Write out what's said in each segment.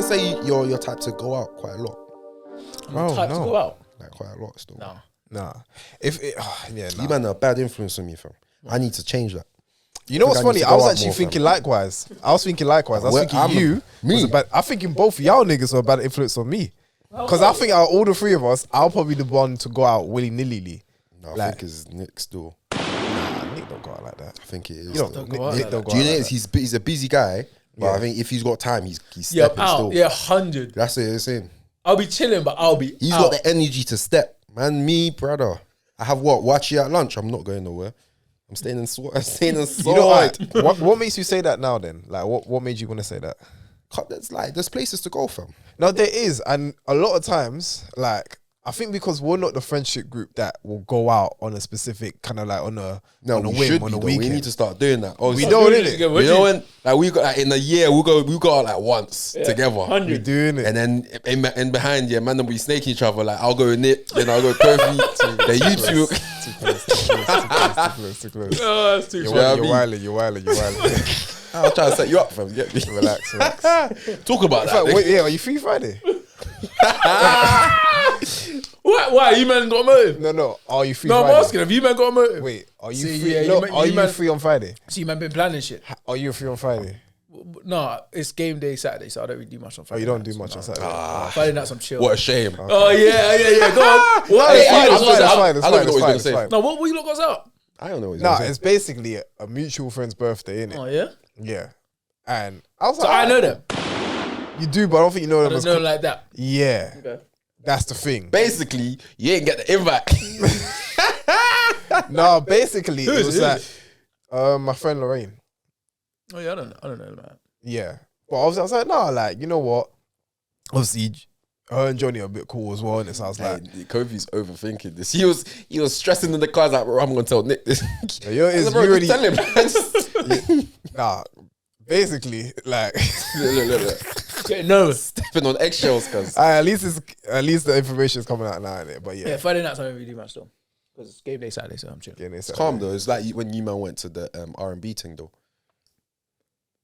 say you're type to go out quite a lot. I'm type to go out. Like quite a lot still. Nah. You man are a bad influence on me, fam. I need to change that. You know what's funny? I was actually thinking likewise. I was thinking I'm thinking both of y'all niggas are a bad influence on me. Because I think out of all the three of us, I'll probably be the one to go out willy-nilly. No, I think it's Nick still. Nah, Nick don't go out like that. I think it is. Nick don't go out like that. Do you know he's a busy guy, but I think if he's got time, he's stepping still. Yeah, 100. That's what you're saying. I'll be chilling, but I'll be He's got the energy to step. Man, me, brother. I have watch you at lunch. I'm not going nowhere. I'm staying in You know what makes you say that now then? Like what made you want to say that? There's places to go from. No, there is. And a lot of times, like, I think because we're not the friendship group that will go out on a specific kind of like on a whim on a weekend. We need to start doing that. We don't, innit? You know when like we got like in a year we go out like once together. 100. We doing it. And then in behind, man, then we snake each other. Like I'll go with Nick, then I'll go with KOFI. Then you two. Too close. Oh, that's too You're wilding. I'll try to set you up, fam. Get me. Relax. Talk about that. Wait, are you free Friday? Why? You man got a motive? No. Are you free No, Friday? I'm asking. Have you man got a motive? Wait, are you See, free? yeah, No, you are you man- free on Friday? See, man been planning shit. Are you free on Friday? No, it's game day Saturday, so I don't really do much on Oh, Friday. you don't do much on Saturday. Friday nights I'm chill. What a shame. Oh yeah. Go on. What? It's fine. No, what you lot got out? I don't know. Nah, it's basically a mutual friend's birthday, innit? Oh yeah. Yeah. And I was So like, I know them. You do, but I don't think you know I them don't as know like that. Yeah. Okay. That's the thing. Basically, you ain't get the invite. No, basically, Who it is was it? like my friend Lorraine. Oh yeah, I don't know that. Yeah. But I was like, no, like, you know what? Obviously, her and Johnny are a bit cool as well, and so I was like, Kofi's overthinking this. He was stressing in the car like, bro, I'm gonna tell Nick this. you already tell him. nah. Basically, like, Getting nervous. Stepping on eggshells, cuz. at least the information is coming out now, innit? But Yeah, Friday nights I don't really do much though, because it's game day Saturday, so I'm chill. It's calm though. It's like when you man went to the R&B thing though.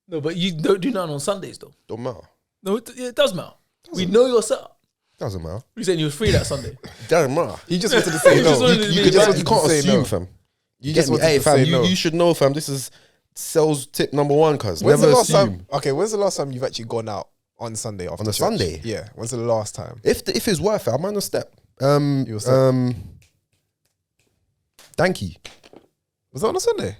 No, but you don't do nothing on Sundays though. Don't matter. No, it does matter. We know your setup. Doesn't matter. You saying you was free that Sunday? Doesn't matter. He just wanted to say He no. just wanted to be You back. can't say assume, no. fam. You just wanted hey, to fam, say no. you should know, fam. This is sales tip number one, cuz. When's Never the last assume. time? Okay, when's the last time you've actually gone out on Sunday after On a church? Sunday? Yeah. When's the last time? If it's worth it, I'm on a step. You were step. Danky. Was that on a Sunday?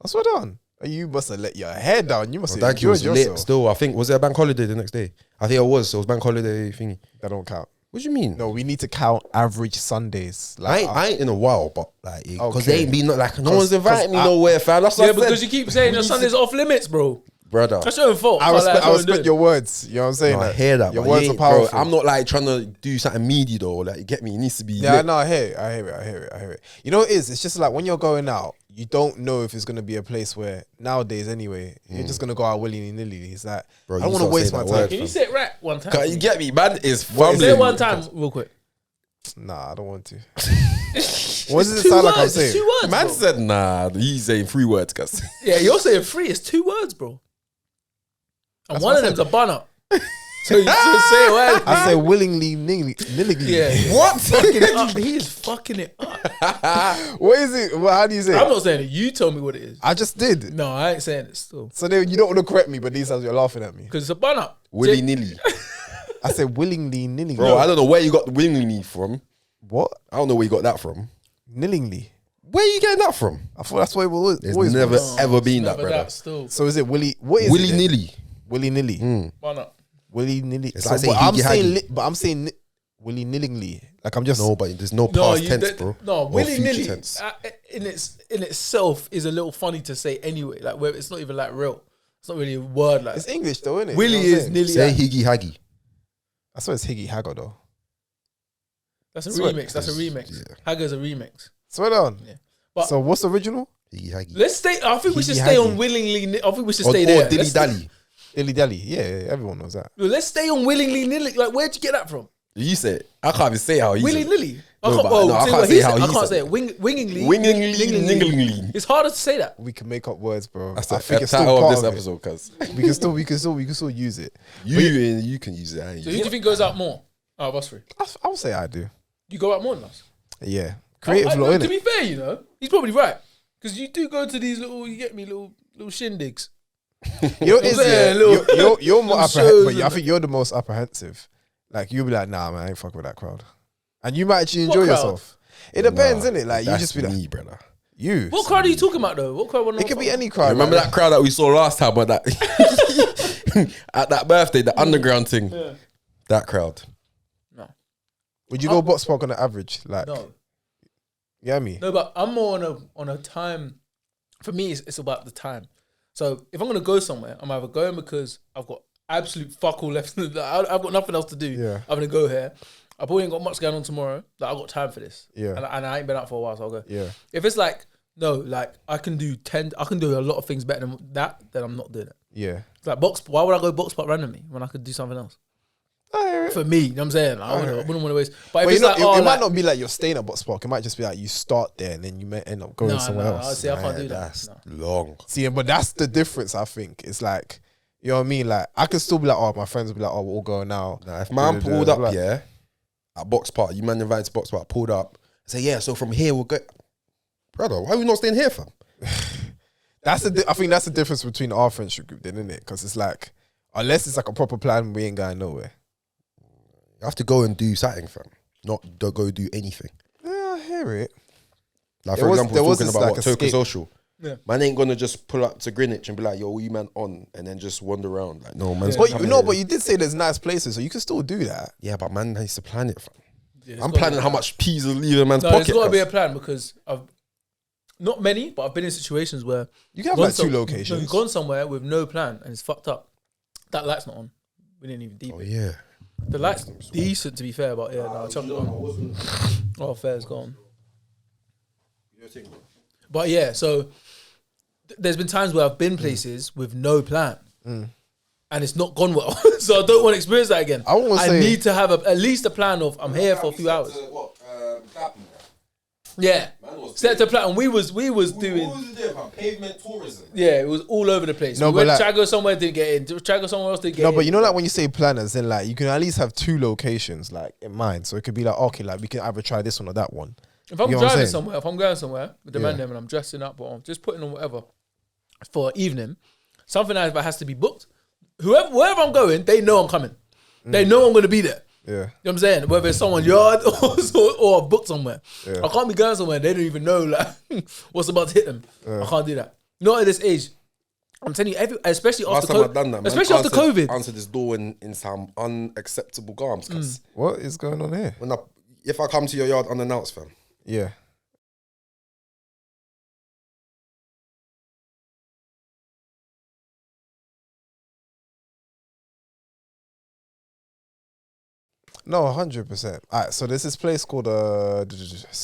I swear down. You must have let your hair down. You must have Danky enjoyed was yourself. lit still. I think, was it a bank holiday the next day? I think it was. So it was bank holiday thingy. That don't count. What do you mean? No, we need to count average Sundays. Like, I ain't in a while, but like, because Okay. they ain't been like, no one's inviting me I- nowhere, fam. That's Yeah, what I because said. you keep saying your Sunday's off limits, bro. Brother. That's your own fault. I respect your words. You know what I'm saying? No, I Like, hear that. Your but words you are ain't- bro, powerful. I'm not like trying to do something meaty though. Like, you get me? It needs to be. Yeah, lit. no, I hear it. You know what it is? It's just like when you're going out, you don't know if it's going to be a place where nowadays anyway, you're just going to go out willy-nilly. It's like, Bro, I don't you want to start waste saying my that time. word, Can you say it right one time? Can't you get me, man? It's Say fumbling. it one time, real quick. Nah, I don't want to. What does it sound like I'm saying? 2 words, Man bro. said, nah, he's saying 3 words, cuz. Yeah, you're saying 3. It's 2 words, bro. And That's one what of I them's a bun up. So you just say it. I say willingly, nillingly. Yeah. What? Fucking it up. He is fucking it up. What is it? How do you say I'm it? not saying it. You tell me what it is. I just did. No, I ain't saying it still. So then you don't want to correct me, but these times you're laughing at me. Because it's a bun up. Willy nilly. I said willingly, nillingly. Bro, I don't know where you got the willingly from. What? I don't know where you got that from. Nillingly. Where you getting that from? I thought that's what it was. It's always never was. ever been that, Never brother. that still. So is it willy? What is Willy it? nilly. Willy nilly. Bun up. Willy nilly. It's So like saying but I'm higgy saying, haggy. but I'm saying willy nillingly. Like I'm just No, but there's no past tense, bro. No, Or willy future nilly tense. in itself is a little funny to say anyway. Like where it's not even like real. It's not really a word like. It's English though, isn't it? Willy You know what I'm is saying? nearly. Say Like, higgy haggy. I swear it's Higgy Hagger though. that's a Swear- remix. That's a remix. Yeah. Hagger's a remix. Swear down. Yeah. But So what's the original? Higgy haggy. let's stay. I think we should Higgy stay on haggy. willingly. I think we should Or stay there. dilly Let's- dally. Dilly Dally. Yeah, everyone knows that. Let's stay on willingly nilly. Like where'd you get that from? You say it. I can't even say how you Willy say it. nilly. I No, can't, but well, no, I see can't what say he how said. he I can't said say it. it. Wingingly. Wingingly. It's harder to say that. We can make up words, bro. That's I the think it's still title part of this of episode, cuz. it. We can still use it. You can use it. I ain't So use who do you think goes out more? Out of us three. I would say I do. You go out more than us. Yeah, creative law, To innit? be fair, you know, he's probably right. Because you do go to these little, you get me, little shindigs. You're more shows apprehensive, but and I think you're the most apprehensive. Like you'll be like, nah, man, I ain't fucking with that crowd, and you might actually enjoy crowd? yourself. It depends, innit? Like you That's just be like, me, brother. you. What crowd are you talking about though? What crowd? It could be any crowd. Remember like, that crowd that we saw last time at that at that birthday, the underground thing? Yeah. That crowd. No. Would you go box park on the average? Like, No. yeah, me. No, but I'm more on a time. For me, it's about the time. So if I'm gonna go somewhere, I'm either going because I've got absolute fuck all left. I've got nothing else to do. Yeah. I'm gonna go here. I probably ain't got much going on tomorrow. Like I've got time for this. Yeah. And I ain't been out for a while, so I'll go. Yeah. If it's like no, like I can do a lot of things better than that, then I'm not doing it. Yeah. It's like why would I go box park randomly when I could do something else? I hear it. For me, you know what I'm saying? I wouldn't want to waste. But if But it's like, it might not be like you're staying at box park. It might just be like you start there and then you may end up going somewhere else. I see, I can't do that. That's No. long. See, but that's the difference. I think it's like, you know what I mean. Like I could still be like, oh, my friends will be like, oh, we're all going now. Nah, if man pulled up, Like, yeah, at box park, you man invited to box park, pulled up, say, yeah, so from here we'll go. Brother, why are we not staying here, fam? I think that's the difference between our friendship group, then, isn't it? Because it's like, unless it's like a proper plan, we ain't going nowhere. You have to go and do something, fam. Not go do anything. Yeah, I hear it. Like, There for was- example, there was talking this, about like, what Token escape. Social. Yeah. Man ain't gonna just pull up to Greenwich and be like, yo, what you man on? And then just wander around. Like, no, man's But coming no, here. but you did say there's nice places, so you can still do that. Yeah, but man needs to plan it, fam. Yeah, it's I'm gotta planning be- how much peas will leave a man's No, pocket. there's got to be cuz. a plan because I've not many, but I've been in situations where You can have gone like two some- locations. No, you've gone somewhere with no plan and it's fucked up. That light's not on. We didn't even deep Oh, it. yeah. The light's decent to be fair, but yeah, no, I chucked it on. Oh, fair's gone. But yeah, so there's been times where I've been places with no plan. And it's not gone well, so I don't want to experience that again. I won't say- need to have at least a plan of I'm here for a few hours. Yeah, set to plan. And we was doing. Pavement tourism. Yeah, it was all over the place. No, We but went like- try to go somewhere, didn't get in. Try to go somewhere else, didn't get No, in. but you know, like when you say planners, then like you can at least have two locations like in mind. So it could be like, okay, like we can either try this one or that one. if I'm you know what I'm driving saying? somewhere, if I'm going somewhere with the Yeah. man them and I'm dressing up or I'm just putting on whatever for evening, something either has to be booked. Wherever I'm going, they know I'm coming. They know I'm going to be there. Yeah. You know what I'm saying? Whether it's someone's yard or I've booked somewhere. Yeah. I can't be going somewhere. They don't even know like what's about to hit them. I can't do that. Not at this age. I'm telling you, especially Last after time I've done that, man, especially after COVID. answered this door in some unacceptable garms. Cause What is going on here? if I come to your yard unannounced, fam, Yeah. No, 100%. All right, so there's this place called it was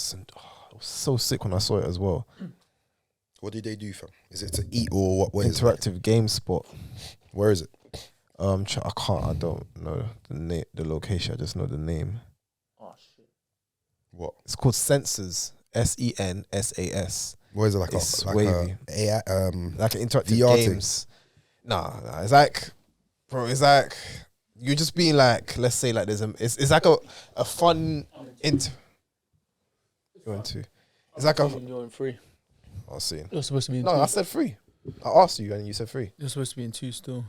so sick when I saw it as well. what do they do, fam? Is it to eat or what? Where is it? Interactive game spot. Where is it? I don't know the location. I just know the name. Oh shit. What? It's called Sensors. SENSAS. Where is it? Like It's like wavy. a AI, Like an interactive VR thing. games. Nah, it's like, bro, it's like you're just being like, let's say like it's like a fun It's like You're in free. I'll see. You're supposed to be in No, two. I said free. I asked you and you said free. You're supposed to be in two still.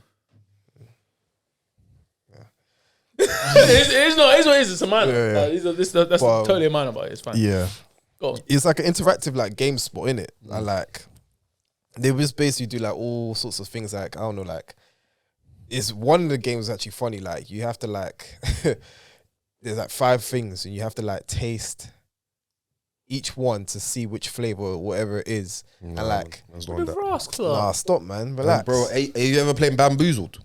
it's not. It's what it is. It's a minor. Yeah. That's Well, totally a minor, but it's fine. Yeah. Go on. It's like an interactive like game spot, innit? And like they just basically do like all sorts of things like I don't know, like it's one of the games actually funny, like you have to like there's like 5 things and you have to like taste each one to see which flavor or whatever it is. No, and like man's What doing the that. rascal? nah, stop man, relax. Bro, are you ever playing Bamboozled?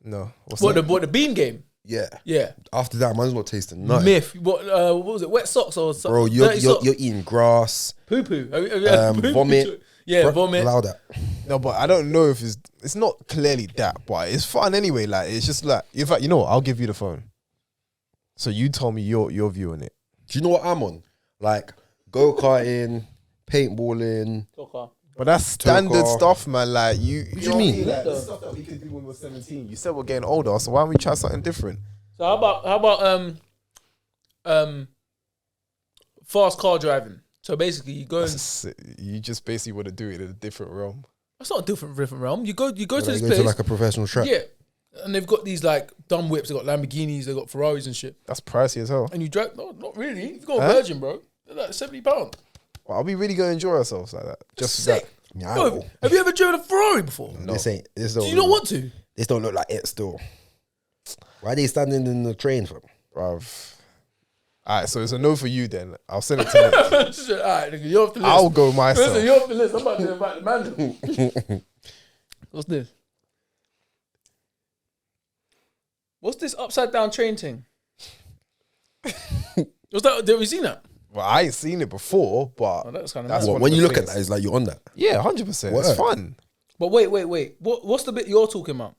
No. What's What that? the bean game? Yeah. Yeah. After that, man's not tasting nothing. Myth. What was it? Wet socks or something? Bro, you're eating grass. poo poo. Have you had poo-poo? Vomit. Yeah, Bro, vomit. Allow that. No, but I don't know if it's not clearly that, but it's fun anyway. Like it's just like in fact, you know what? I'll give you the phone. So you tell me your view on it. Do you know what I'm on? Like go-karting, paintballing. But that's standard Toka. stuff, man. Like you What do you mean? Like, the stuff that we could do when we're 17. You said we're getting older, so why don't we try something different? So how about fast car driving? So basically, you go and You just basically want to do it in a different realm. that's not a different realm. You go to this Go place, to like a professional track. yeah, and they've got these like dumb whips. They've got Lamborghinis, they've got Ferraris and shit. That's pricey as hell. And you drive? No, not really. You've got a Virgin, bro. They're like £70. Well, are we really going to enjoy ourselves like that? Just Sick. Yeah, Yo, have you ever driven a Ferrari before? No. This Do you not want to? This don't look like it still. Why are they standing in the train for? Bruv. Alright, so it's a no for you then. I'll send it to Nick. Alright, nigga, you're off the list. I'll go myself. Listen, you're off the list. I'm about to invite the man. What's this? What's this upside down train thing? What's that? Have you seen that? Well, I ain't seen it before, but Oh, that's kind of that's mad. one When of you the look at things. that, it's like you're on that. Yeah, 100%. Word. It's fun. But wait. What's the bit you're talking about?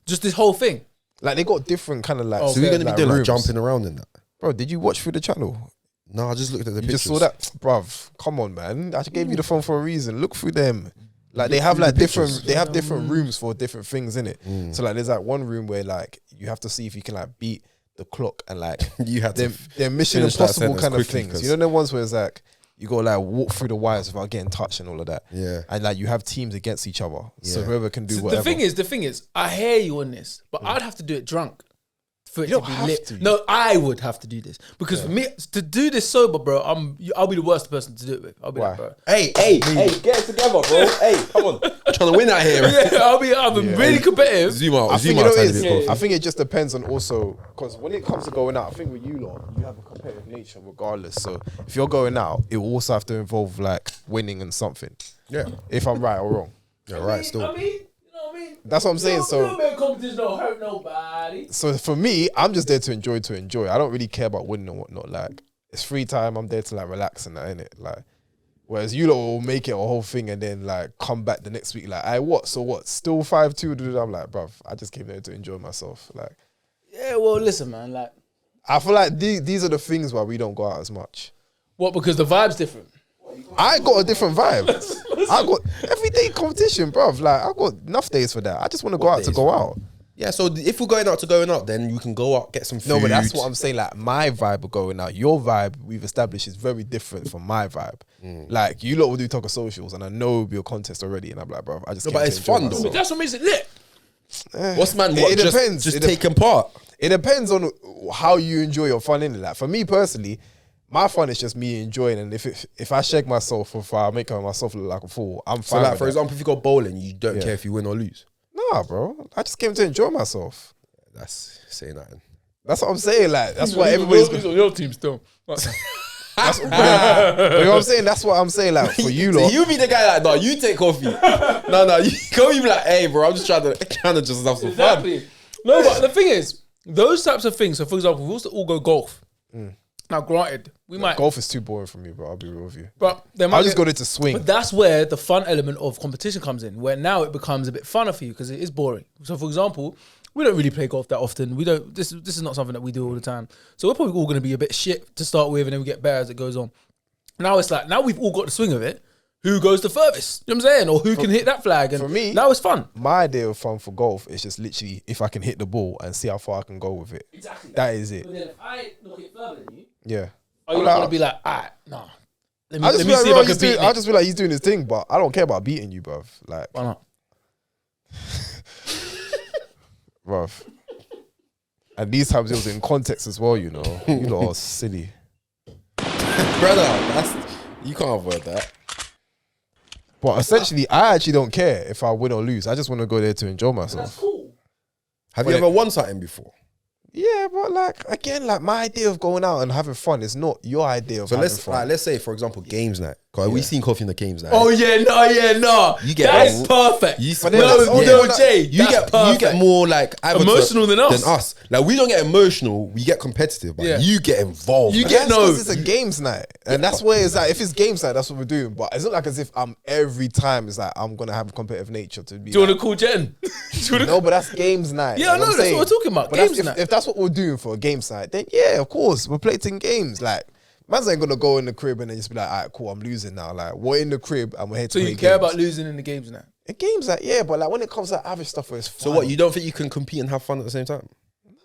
Just this whole thing. Like they got different kind of like. Oh, So we're okay. gonna be doing like rooms. jumping around in that. Bro, did you watch through the channel? No, I just looked at the You pictures. just saw that, bruv. Come on, man. I gave you the phone for a reason. Look through them. Like they have like different. They have different rooms for different things in it. So like there's like one room where like you have to see if you can like beat the clock and like You had to. they're Mission finish that Impossible sentence kind of quickly, things. 'cause- You know the ones where it's like you go like walk through the wires without getting touched and all of that. Yeah. And like you have teams against each other. So Yeah. whoever can do The whatever. thing is, I hear you on this, but I'd have to do it drunk for it You to don't be have lit. to. No, I would have to do this because for me to do this sober, bro, I'll be the worst person to do it with. I'll be Why? like, bro. Hey, get it together, bro. Hey, come on. I'm trying to win out here. Yeah, I'll be really competitive. Zoom out. I Zoom think, you out. know a what tiny it is? bit, bro. I think it just depends on also because when it comes to going out, I think with you lot, you have a competitive nature regardless. So if you're going out, it will also have to involve like winning and something. Yeah. If I'm right or wrong, Yeah, right. Still. I mean, you know what I mean? that's what I'm saying. So no competition don't hurt nobody. for me, I'm just there to enjoy. I don't really care about winning and whatnot. Like it's free time. I'm there to like relax and that, innit? Like. Whereas you lot will make it a whole thing and then like come back the next week like, so what? Still 5-2? I'm like, bruv, I just came there to enjoy myself. Like, Yeah, well, listen, man. Like, I feel like these are the things why we don't go out as much. what? Because the vibe's different. I got a different vibe. I got everyday competition, bruv. Like, I got enough days for that. I just want to go out to go out. Yeah. So if we're going out, then you can go out, get some food. No, but that's what I'm saying. Like, my vibe of going out, your vibe we've established is very different from my vibe. Like, you lot will do Talker Socials, and I know it'll be a contest already, and I'm like, bruv, I just. No, came but to it's enjoy fun, though. myself. But that's what makes it lit. What's man? It What? depends. Just It dep- taking part. It depends on how you enjoy your fun in it. Like for me personally, my fun is just me enjoying. And if I shake myself or if I make myself look like a fool, I'm So fine. like, with for that. example, if you go bowling, you don't Yeah. care if you win or lose. Nah, bro. I just came to enjoy myself. That's saying nothing. That's what I'm saying. Like that's why everybody's. He's on your team still. That's, you know what I'm saying? That's what I'm saying. Like for you lot. You be the guy like, no, you take coffee. no, you go. You be like, hey, bro, I'm just trying to just have some fun. Exactly. No, but the thing is, those types of things. So, for example, we also all go golf. Now, granted, we might, Golf is too boring for me, bro. I'll be real with you. but there might I'll just be- go there to swing. But that's where the fun element of competition comes in, where now it becomes a bit funner for you because it is boring. So, for example, we don't really play golf that often. We don't. This is not something that we do all the time. So we're probably all going to be a bit shit to start with, and then we get better as it goes on. Now it's like now we've all got the swing of it. Who goes the furthest? You know what I'm saying? Or who can hit that flag? And for me- now it's fun. My idea of fun for golf is just literally if I can hit the ball and see how far I can go with it. Exactly. That is it. But then if I look it further than you, Yeah. are you I'm not like- going to be like, alright, nah. Let me I just see feel like, if bro, I can beat I Nick. just feel like he's doing his thing, but I don't care about beating you, bruv. Like, Why not? bruv. And these times it was in context as well, you know. You lot are silly. Brother, you can't avoid that. But essentially, I actually don't care if I win or lose. I just want to go there to enjoy myself. Cool. Have you ever won something before? Yeah, but like again, like my idea of going out and having fun is not your idea of So having let's fun. let's say, for example, games night. Because we seen coffee in the games night. Oh yeah, no. You get that is perfect. But then that's all no, they're Jay, you get more like Emotional than us. Like we don't get emotional, we get competitive, but Yeah. you get involved. You But get that's 'cause no. it's a games night, and that's where it's like if it's games night, that's what we're doing. But it's not like as if I'm every time. It's like I'm gonna have a competitive nature to be. Do you like, want to call Jen? no, but that's games night. Yeah, I you know, what I'm that's saying? what we're talking about, But games that's, night. if that's what we're doing for a games night, then yeah, of course we're playing games. Like Man's ain't gonna go in the crib and then just be like, alright, cool, I'm losing now. Like, we're in the crib and we're here to So play you care games. about losing in the games now? In games, like, yeah, but like when it comes to that average stuff, where it's fun. So what? You don't think you can compete and have fun at the same time?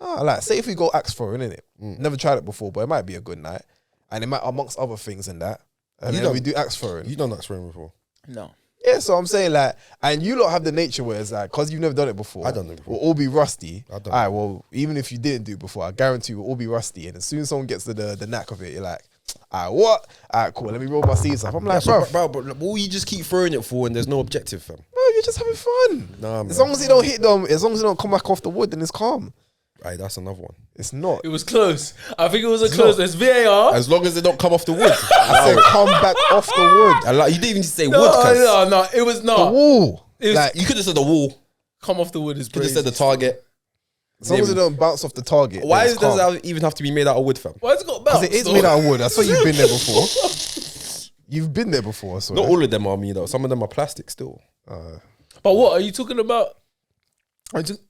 Nah, like, say if we go axe throwing, innit? Never tried it before, but it might be a good night. And it might, amongst other things and that. And then we do axe throwing. You done axe throwing before? No. Yeah, so I'm saying like, and you lot have the nature where it's like, because you've never done it before. I done it before. We'll all be rusty. I done All right, well, even if you didn't do it before, I guarantee we'll all be rusty. And as soon as someone gets to the knack of it, you're like, all right, what? All right, cool, let me roll my sleeves up. I'm like, bro, But will you just keep throwing it for and there's no objective, fam? you're just having fun. Nah, man. As long as you don't hit them, as long as you don't come back off the wood, then it's calm. Right, that's another one. It's not. It was close. I think it was a close. It's VAR. As long as they don't come off the wood. I said come back off the wood. And like, you didn't even say wood, No, cuz. no, it was The not. wall. It was, Like, You could have said the wall. come off the wood is Could have crazy. said the target. as long as it don't bounce off the target. Why then it's does calm. it even have to be made out of wood, fam? Why has it got Because belts? it is made out of wood. I saw you've been there before. You've been there before. So Not all of them are me though. Some of them are plastic still. But what are you talking about?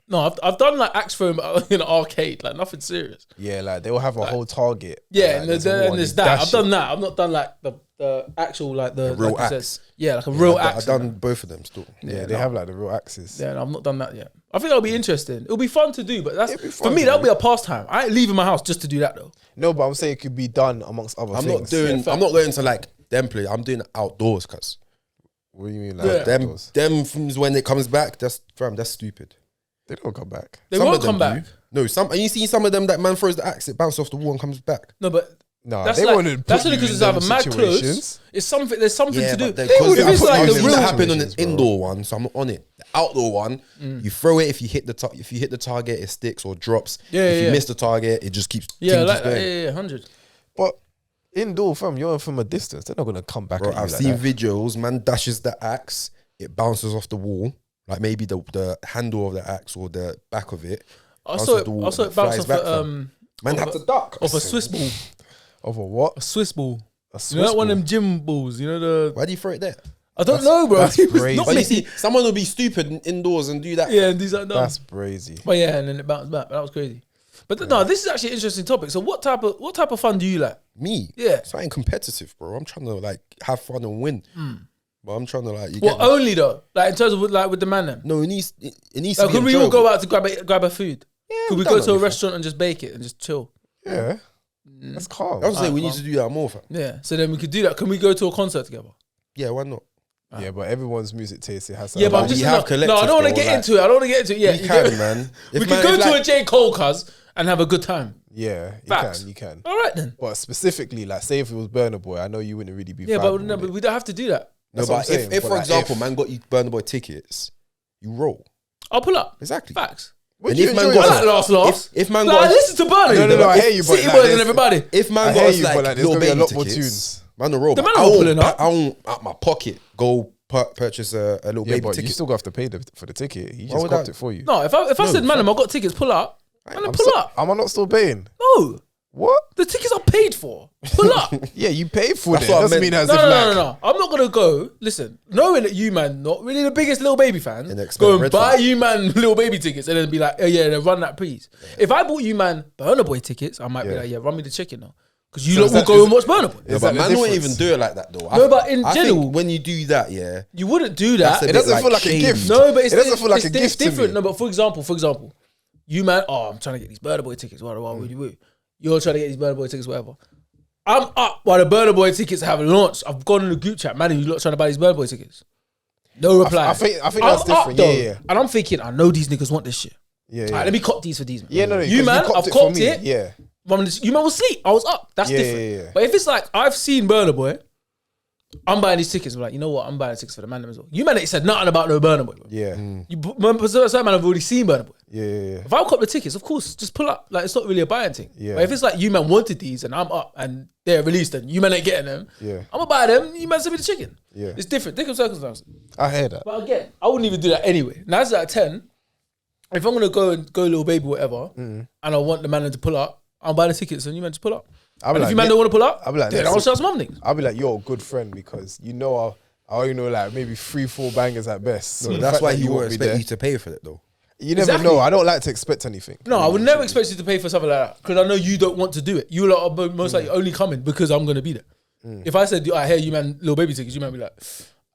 No, I've done like axe throwing in an arcade, like nothing serious. yeah, like they will have a whole target. Yeah, like, and there's a wall there's and that. dash I've done that. I've not done like the actual like the real like you axe. said. Yeah, like a real I've axe. done both of them still. Yeah, they have like the real axes. Yeah, no, I've not done that yet. I think that'll be interesting. It'll be fun to do, but that's It'll be for fun me. to That'll do. be a pastime. I ain't leaving my house just to do that though. No, but I'm saying it could be done amongst other I'm things. not doing. I'm not going to like them play. I'm doing it outdoors, cuz. What do you mean? Like Yeah. Them outdoors? things when it comes back. That's stupid. They don't come back. They Some won't of them come back. do. No, and you see some of them that man throws the axe, it bounces off the wall and comes back. No, but No, that's they like, wouldn't. that's put only you because in it's either them mad close. situations. It's something. There's something to do. Because If it's put like you the in them real, that happened on the situations, bro. indoor one, so I'm not on it. The outdoor one, you throw it. If you hit the target, it sticks or drops. Yeah, if you yeah. miss the target, it just keeps. yeah, thing like keeps that. going. Yeah, 100. But indoor, fam, you're from a distance. They're not gonna come back. Bro, at you I've like seen that. videos. Man dashes the axe, it bounces off the wall, like maybe the handle of the axe or the back of it. I bounces saw off it. the wall I saw and it bounce flies off back, a, fam. Man have to duck off a Swiss ball. Of a what? A Swiss ball. A You know that one ball? of them gym balls. You know the. Why do you throw it there? I don't know, bro. that's It was crazy. not But you me. see, someone will be stupid indoors and do that. Yeah, and these are done. That's crazy. But yeah, and then it bounced back. That was crazy. But no, this is actually an interesting topic. So what type of fun do you like? Me, Yeah. something competitive, bro. I'm trying to like have fun and win. But I'm trying to like. You Well, get me? only though, like in terms of with the man then. No, it needs to Like, be could we all enjoyable. go out to grab a food? Yeah, Could we we've go done to a that before. restaurant and just bake it and just chill? Yeah, that's calm. I was saying Alright, we need to do that more, fam. Yeah. So then we could do that. Can we go to a concert together? Yeah, why not? Yeah, but everyone's music taste it has. Yeah, but I'm we just have no, collective, I don't want to bro, get like- into it. I don't want to get into it. Yeah, We you can, get- man. We If could man- go if to like- a J. Cole cuz and have a good time. Yeah, Facts. you can. All right then. But specifically, like, say if it was Burner Boy, I know you wouldn't really be. Yeah, vibing but with no, it. but we don't have to do that. No, That's what but I'm saying, if but for like, example, if- man got you Burner Boy tickets, you roll. I'll pull up. Exactly. Facts. Would And you if man enjoy I got like last. if man Like, got listen to Bernie. No, I hear you, but City like, Boys there's- and everybody. if man I got hear us you, but, like like, there's little gonna be a baby lot more tickets, tunes. man, the roll. The but man I are won't, pulling up. I won't out my pocket go purchase a little Yeah, baby but you ticket. still got to pay for the ticket. He Why just would copped I- it for you. No, if I said, man, I've got tickets, pull up. Man, pull up. Am I not still paying? No, What? the tickets are paid for. Pull up. Yeah, you paid for That's it. what I Doesn't meant. mean as No, if no, like. no. I'm not gonna go. Listen, knowing that you man not really the biggest little baby fan, And expect go and red buy flag. you man little baby tickets and then be like, oh yeah, then run that please. If I bought you man Burner Boy tickets, I might be Yeah. like, yeah, run me the chicken now, because you So lot is will that- go is- and watch Burner Boy. No, Is but that the man won't difference? even do it like that though. No, but in I general- think when you do that, yeah, You wouldn't do that's that. a It bit doesn't feel like a shady. gift. No, but it's It doesn't feel like a it's gift to different. me. No, but for example, you man, I'm trying to get these Burner Boy tickets. What? You're trying to get these Burner Boy tickets, whatever. I'm up while the Burner Boy tickets have launched. I've gone in the group chat, man, and you lot trying to buy these Burner Boy tickets. No reply. I think I'm that's different. up, though, Yeah. and I'm thinking, I know these niggas want this shit. Yeah. All right, let me cop these for these. Man. Yeah, no, you 'cause man, copped I've it for copped me. it. Yeah. You man was asleep. I was up. That's Yeah, different. yeah. But if it's like I've seen Burner Boy, I'm buying these tickets. I'm like, you know what? I'm buying tickets for the man as well. You man ain't said nothing about no Burner Boy. Bro. Yeah. Some man have already seen Burner Boy. Yeah. If I cop the tickets, of course, just pull up. Like, it's not really a buying thing. Yeah. But if it's like you man wanted these and I'm up and they're released and you man ain't getting them, Yeah. I'm gonna buy them. You man send me the chicken. Yeah. It's different. Different circumstances. I hear that. But again, I wouldn't even do that anyway. 9 out of 10, if I'm gonna go little baby, whatever, and I want the man to pull up, I'll buy the tickets and you man just pull up. I'll be And if like, you man don't want to pull up, I'll be like, then let's- I'll shout some other niggas. I'll be like, you're a good friend because you know I only know like maybe 3-4 bangers at best. So the That's fact why that he you won't want me expect there- you to pay for it though. You never know. I don't like to expect anything. No, I would never expect you to pay for something like that because I know you don't want to do it. You are most likely only coming because I'm going to be there. If I said, I hear you, man, little baby tickets, you might be like,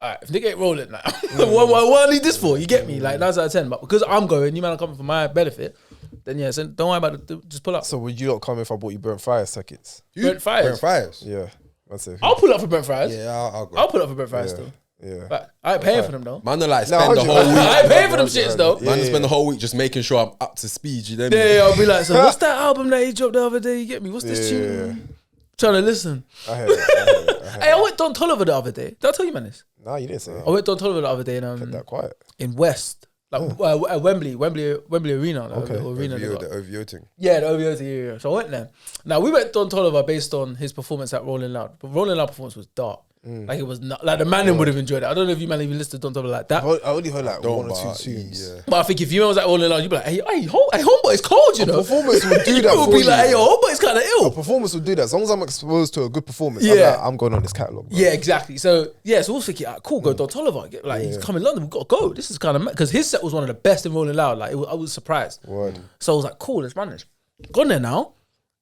all right, if nigga ain't rolling now, what I need this for? You get me? Like, 9 out of 10. But because I'm going, you man are coming for my benefit, then yeah, so don't worry about it. Just pull up. So would you not come if I bought you Burnt Fires tickets? Burnt Fires? Yeah. That's it. I'll pull up for Burnt Fries. Yeah, I'll go. I'll pull up for Burnt Fries still. Yeah. But I ain't paying for them though. Man, like spend the whole week. I ain't paying for them shits though. Man, spend the whole week just making sure I'm up to speed. You know? Yeah, I'll be like, so what's that album that he dropped the other day? You get me? What's this tune? Trying to listen. I heard it. Hey, I went Don Toliver the other day. Did I tell you, man, this? No, you didn't say that. I went Don Toliver the other day Kept that quiet. in West. Like at Wembley Arena. Like, Okay. the arena they got. The OVO thing. Yeah, the OVO thing. Yeah. So I went there. Now we went Don Toliver based on his performance at Rolling Loud, but Rolling Loud performance was dark. Like it was not like the man would have enjoyed it. I don't know if you man even listened to Don Toliver like that. I only heard like one or two tunes. But I think if you man was at Rolling Loud, you'd be like, hey, homeboy, it's cold, you know. Performance would do that. You would be like, hey, homeboy, it's kind of ill. A performance would do that. As long as I'm exposed to a good performance, I'm going on this catalogue. Yeah, exactly. So yeah, so we'll think, cool, go Don Toliver. Like he's coming London, we've got to go. This is kind of because his set was one of the best in Rolling Loud. Like I was surprised. Word. So I was like, cool, let's run this. Gone there now,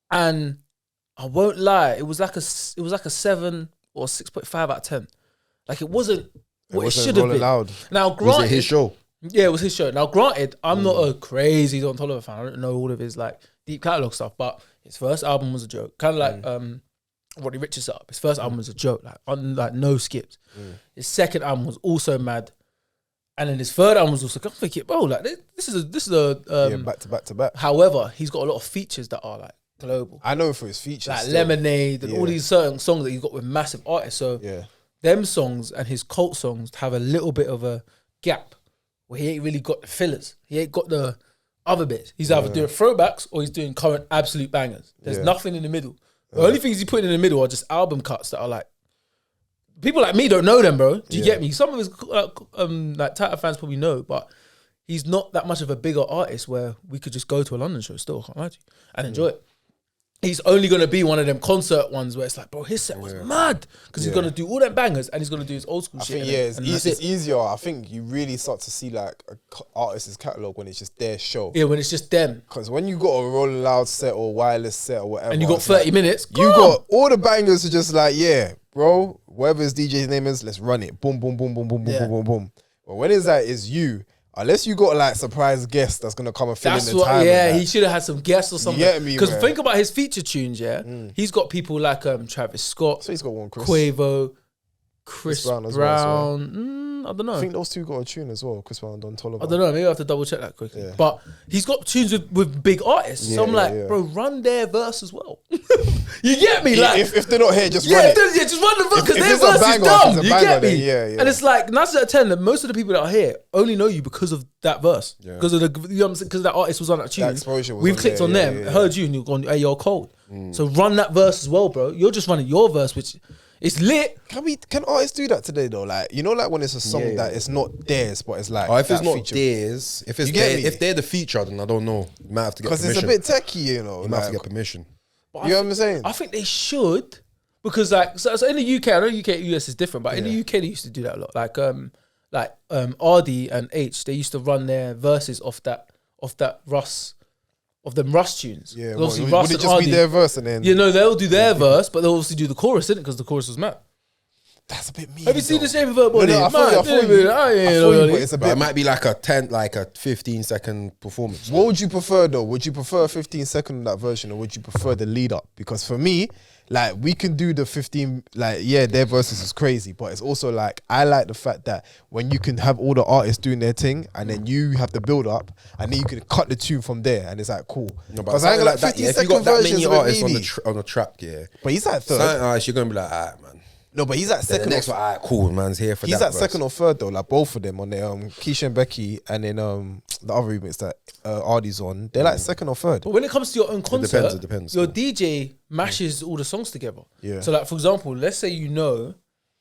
and I won't lie, it was like a 7 or 6.5 out of 10. Like it wasn't what it should have been. Loud. Now, granted, Was it his show? Yeah, it was his show. Now, granted, I'm not a crazy Don Toliver fan. I don't know all of his like deep catalog stuff, but his first album was a joke. Kind of like Roddy Ricch's setup. His first album was a joke, like no skips. His second album was also mad, and then his third album was also. I'm thinking, bro, like this is a back to back to back. However, he's got a lot of features that are like global. I know for his features, like still. Lemonade and all these certain songs that he's got with massive artists. So them songs and his cult songs have a little bit of a gap where he ain't really got the fillers. He ain't got the other bits. He's either doing throwbacks or he's doing current absolute bangers. There's nothing in the middle. The only things he's putting in the middle are just album cuts that are like, people like me don't know them, bro. Do you get me? Some of his like Tata fans probably know, but he's not that much of a bigger artist where we could just go to a London show still, can't lie to you, and enjoy it. He's only going to be one of them concert ones where it's like, bro, his set was mad because he's going to do all them bangers and he's going to do his old school shit. I think, it's easier. I think you really start to see like an artist's catalogue when it's just their show. Yeah, when it's just them. Because when you got a Rolling Loud set or wireless set or whatever, and you got 30 minutes, you got all the bangers are just like, yeah, bro, whatever his DJ's name is, let's run it. Boom, boom, boom, boom, boom, boom, boom, boom, boom. But when it's like, it's you. Unless you got like surprise guest that's gonna come and fill in the time. Yeah, he should have had some guests or something. You get me? Because think about his feature tunes. Yeah, he's got people like Travis Scott. So he's got one, Quavo, Chris Brown. Well. I don't know. I think those two got a tune as well. Chris Brown and Don Toliver. I don't know. Maybe I have to double check that quickly. Yeah. But he's got tunes with big artists. So I'm like, bro, run their verse as well. You get me? Like, if they're not here, just run it. Yeah, just run the verse because their verse is dumb. You get me? Yeah. And it's like 9 out of 10 that most of the people that are here only know you because of that verse. Because of because that artist was on that tune. We've clicked on them, heard you, and you've gone, hey, you're cold. So run that verse as well, bro. You're just running your verse, which it's lit. Can artists do that today though? Like, you know, like when it's a song that it's not theirs, but it's like, if it's not theirs, if they're the feature, then I don't know. You might have to get permission. Because it's a bit techie, you know. You might have to get permission. You know what I'm saying? I think they should, because like so in the UK, I know UK US is different, but in the UK they used to do that a lot. Like RD and H, they used to run their verses off that Russ. Of them Russ tunes. Yeah, would it just be their verse and then... You know, they'll do their verse, but they'll obviously do the chorus, innit? Because the chorus was mad. That's a bit mean. Have you seen the shape of her body? No, I thought you, it might be like a 15-second performance. What would you prefer though? Would you prefer a 15-second of that version, or would you prefer the lead up? Because for me, like, we can do the 15, like, yeah, their verses is crazy, but it's also like, I like the fact that when you can have all the artists doing their thing and then you have the build up and then you can cut the tune from there and it's like, cool. Because I ain't like that, if you got that many artists on the track, but he's at third. Certain artists, you're going to be like, alright, man. No, but he's at second. The next one, alright, cool, man's here for that. He's at second or third though, like both of them on their Keisha and Becky, and then the other remix that Ardy's on. They're like second or third. But when it comes to your own concert, it depends. Your DJ mashes all the songs together. Yeah. So like, for example, let's say you know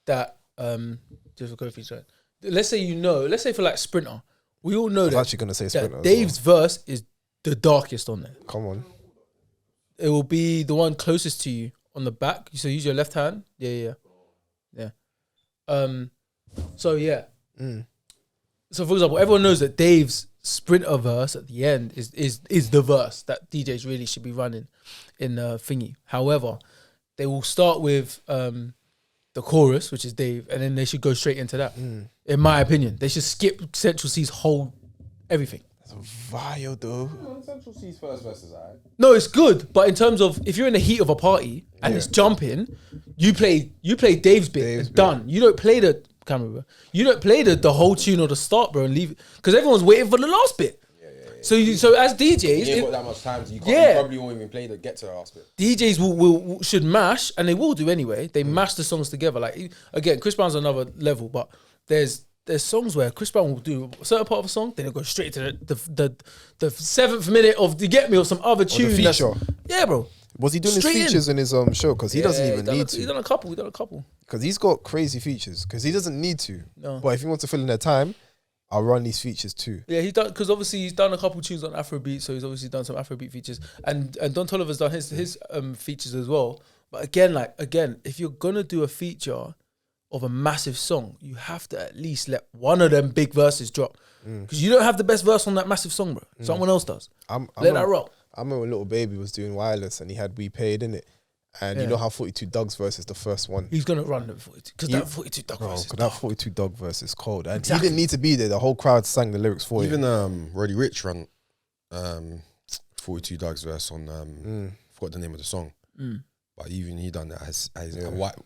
that just for KOFI, sorry. Let's say for like Sprinter, we all know I was actually gonna say Sprinter. Dave's verse is the darkest on there. Come on. It will be the one closest to you on the back. So use your left hand. Yeah. So yeah. So for example, everyone knows that Dave's sprinter verse at the end is the verse that DJs really should be running in thingy. However, they will start with the chorus, which is Dave, and then they should go straight into that. In my opinion, they should skip Central C's whole everything. That's vile though. Central C's first verse is alright. No, it's good, but in terms of if you're in the heat of a party and it's jumping, you play Dave's bit. Done. You don't play the camera, bro. You don't play the whole tune or the start, bro, and leave it because everyone's waiting for the last bit. So as DJs, you ain't got that much time. So you probably won't even play get to the last bit. DJs should mash, and they will do anyway. They mash the songs together. Like again, Chris Brown's another level, but there's songs where Chris Brown will do a certain part of a song, then it'll go straight to the 7th minute of "You Get Me" or some other tune. The feature. Yeah, bro. Was he doing his features in his show? Because he doesn't even need to. He's done a couple. Because he's got crazy features. Because he doesn't need to. No. But if he wants to fill in their time, I'll run these features too. Yeah, he's done because obviously he's done a couple tunes on Afrobeat, so he's obviously done some Afrobeat features, and Don Toliver's done his features as well. But again, if you're gonna do a feature of a massive song, you have to at least let one of them big verses drop because you don't have the best verse on that massive song, bro. Someone else does. Let that rock. I remember when Little Baby was doing Wireless and he had We Paid in it. And you know how 42 Doug's verse is the first one. He's gonna run the 42 because that 42 Doug verse is that 42 Doug verse is cold, and he didn't need to be there. The whole crowd sang the lyrics for him. Even Roddy Ricch ran 42 Doug's verse on forgot the name of the song, but even he done that as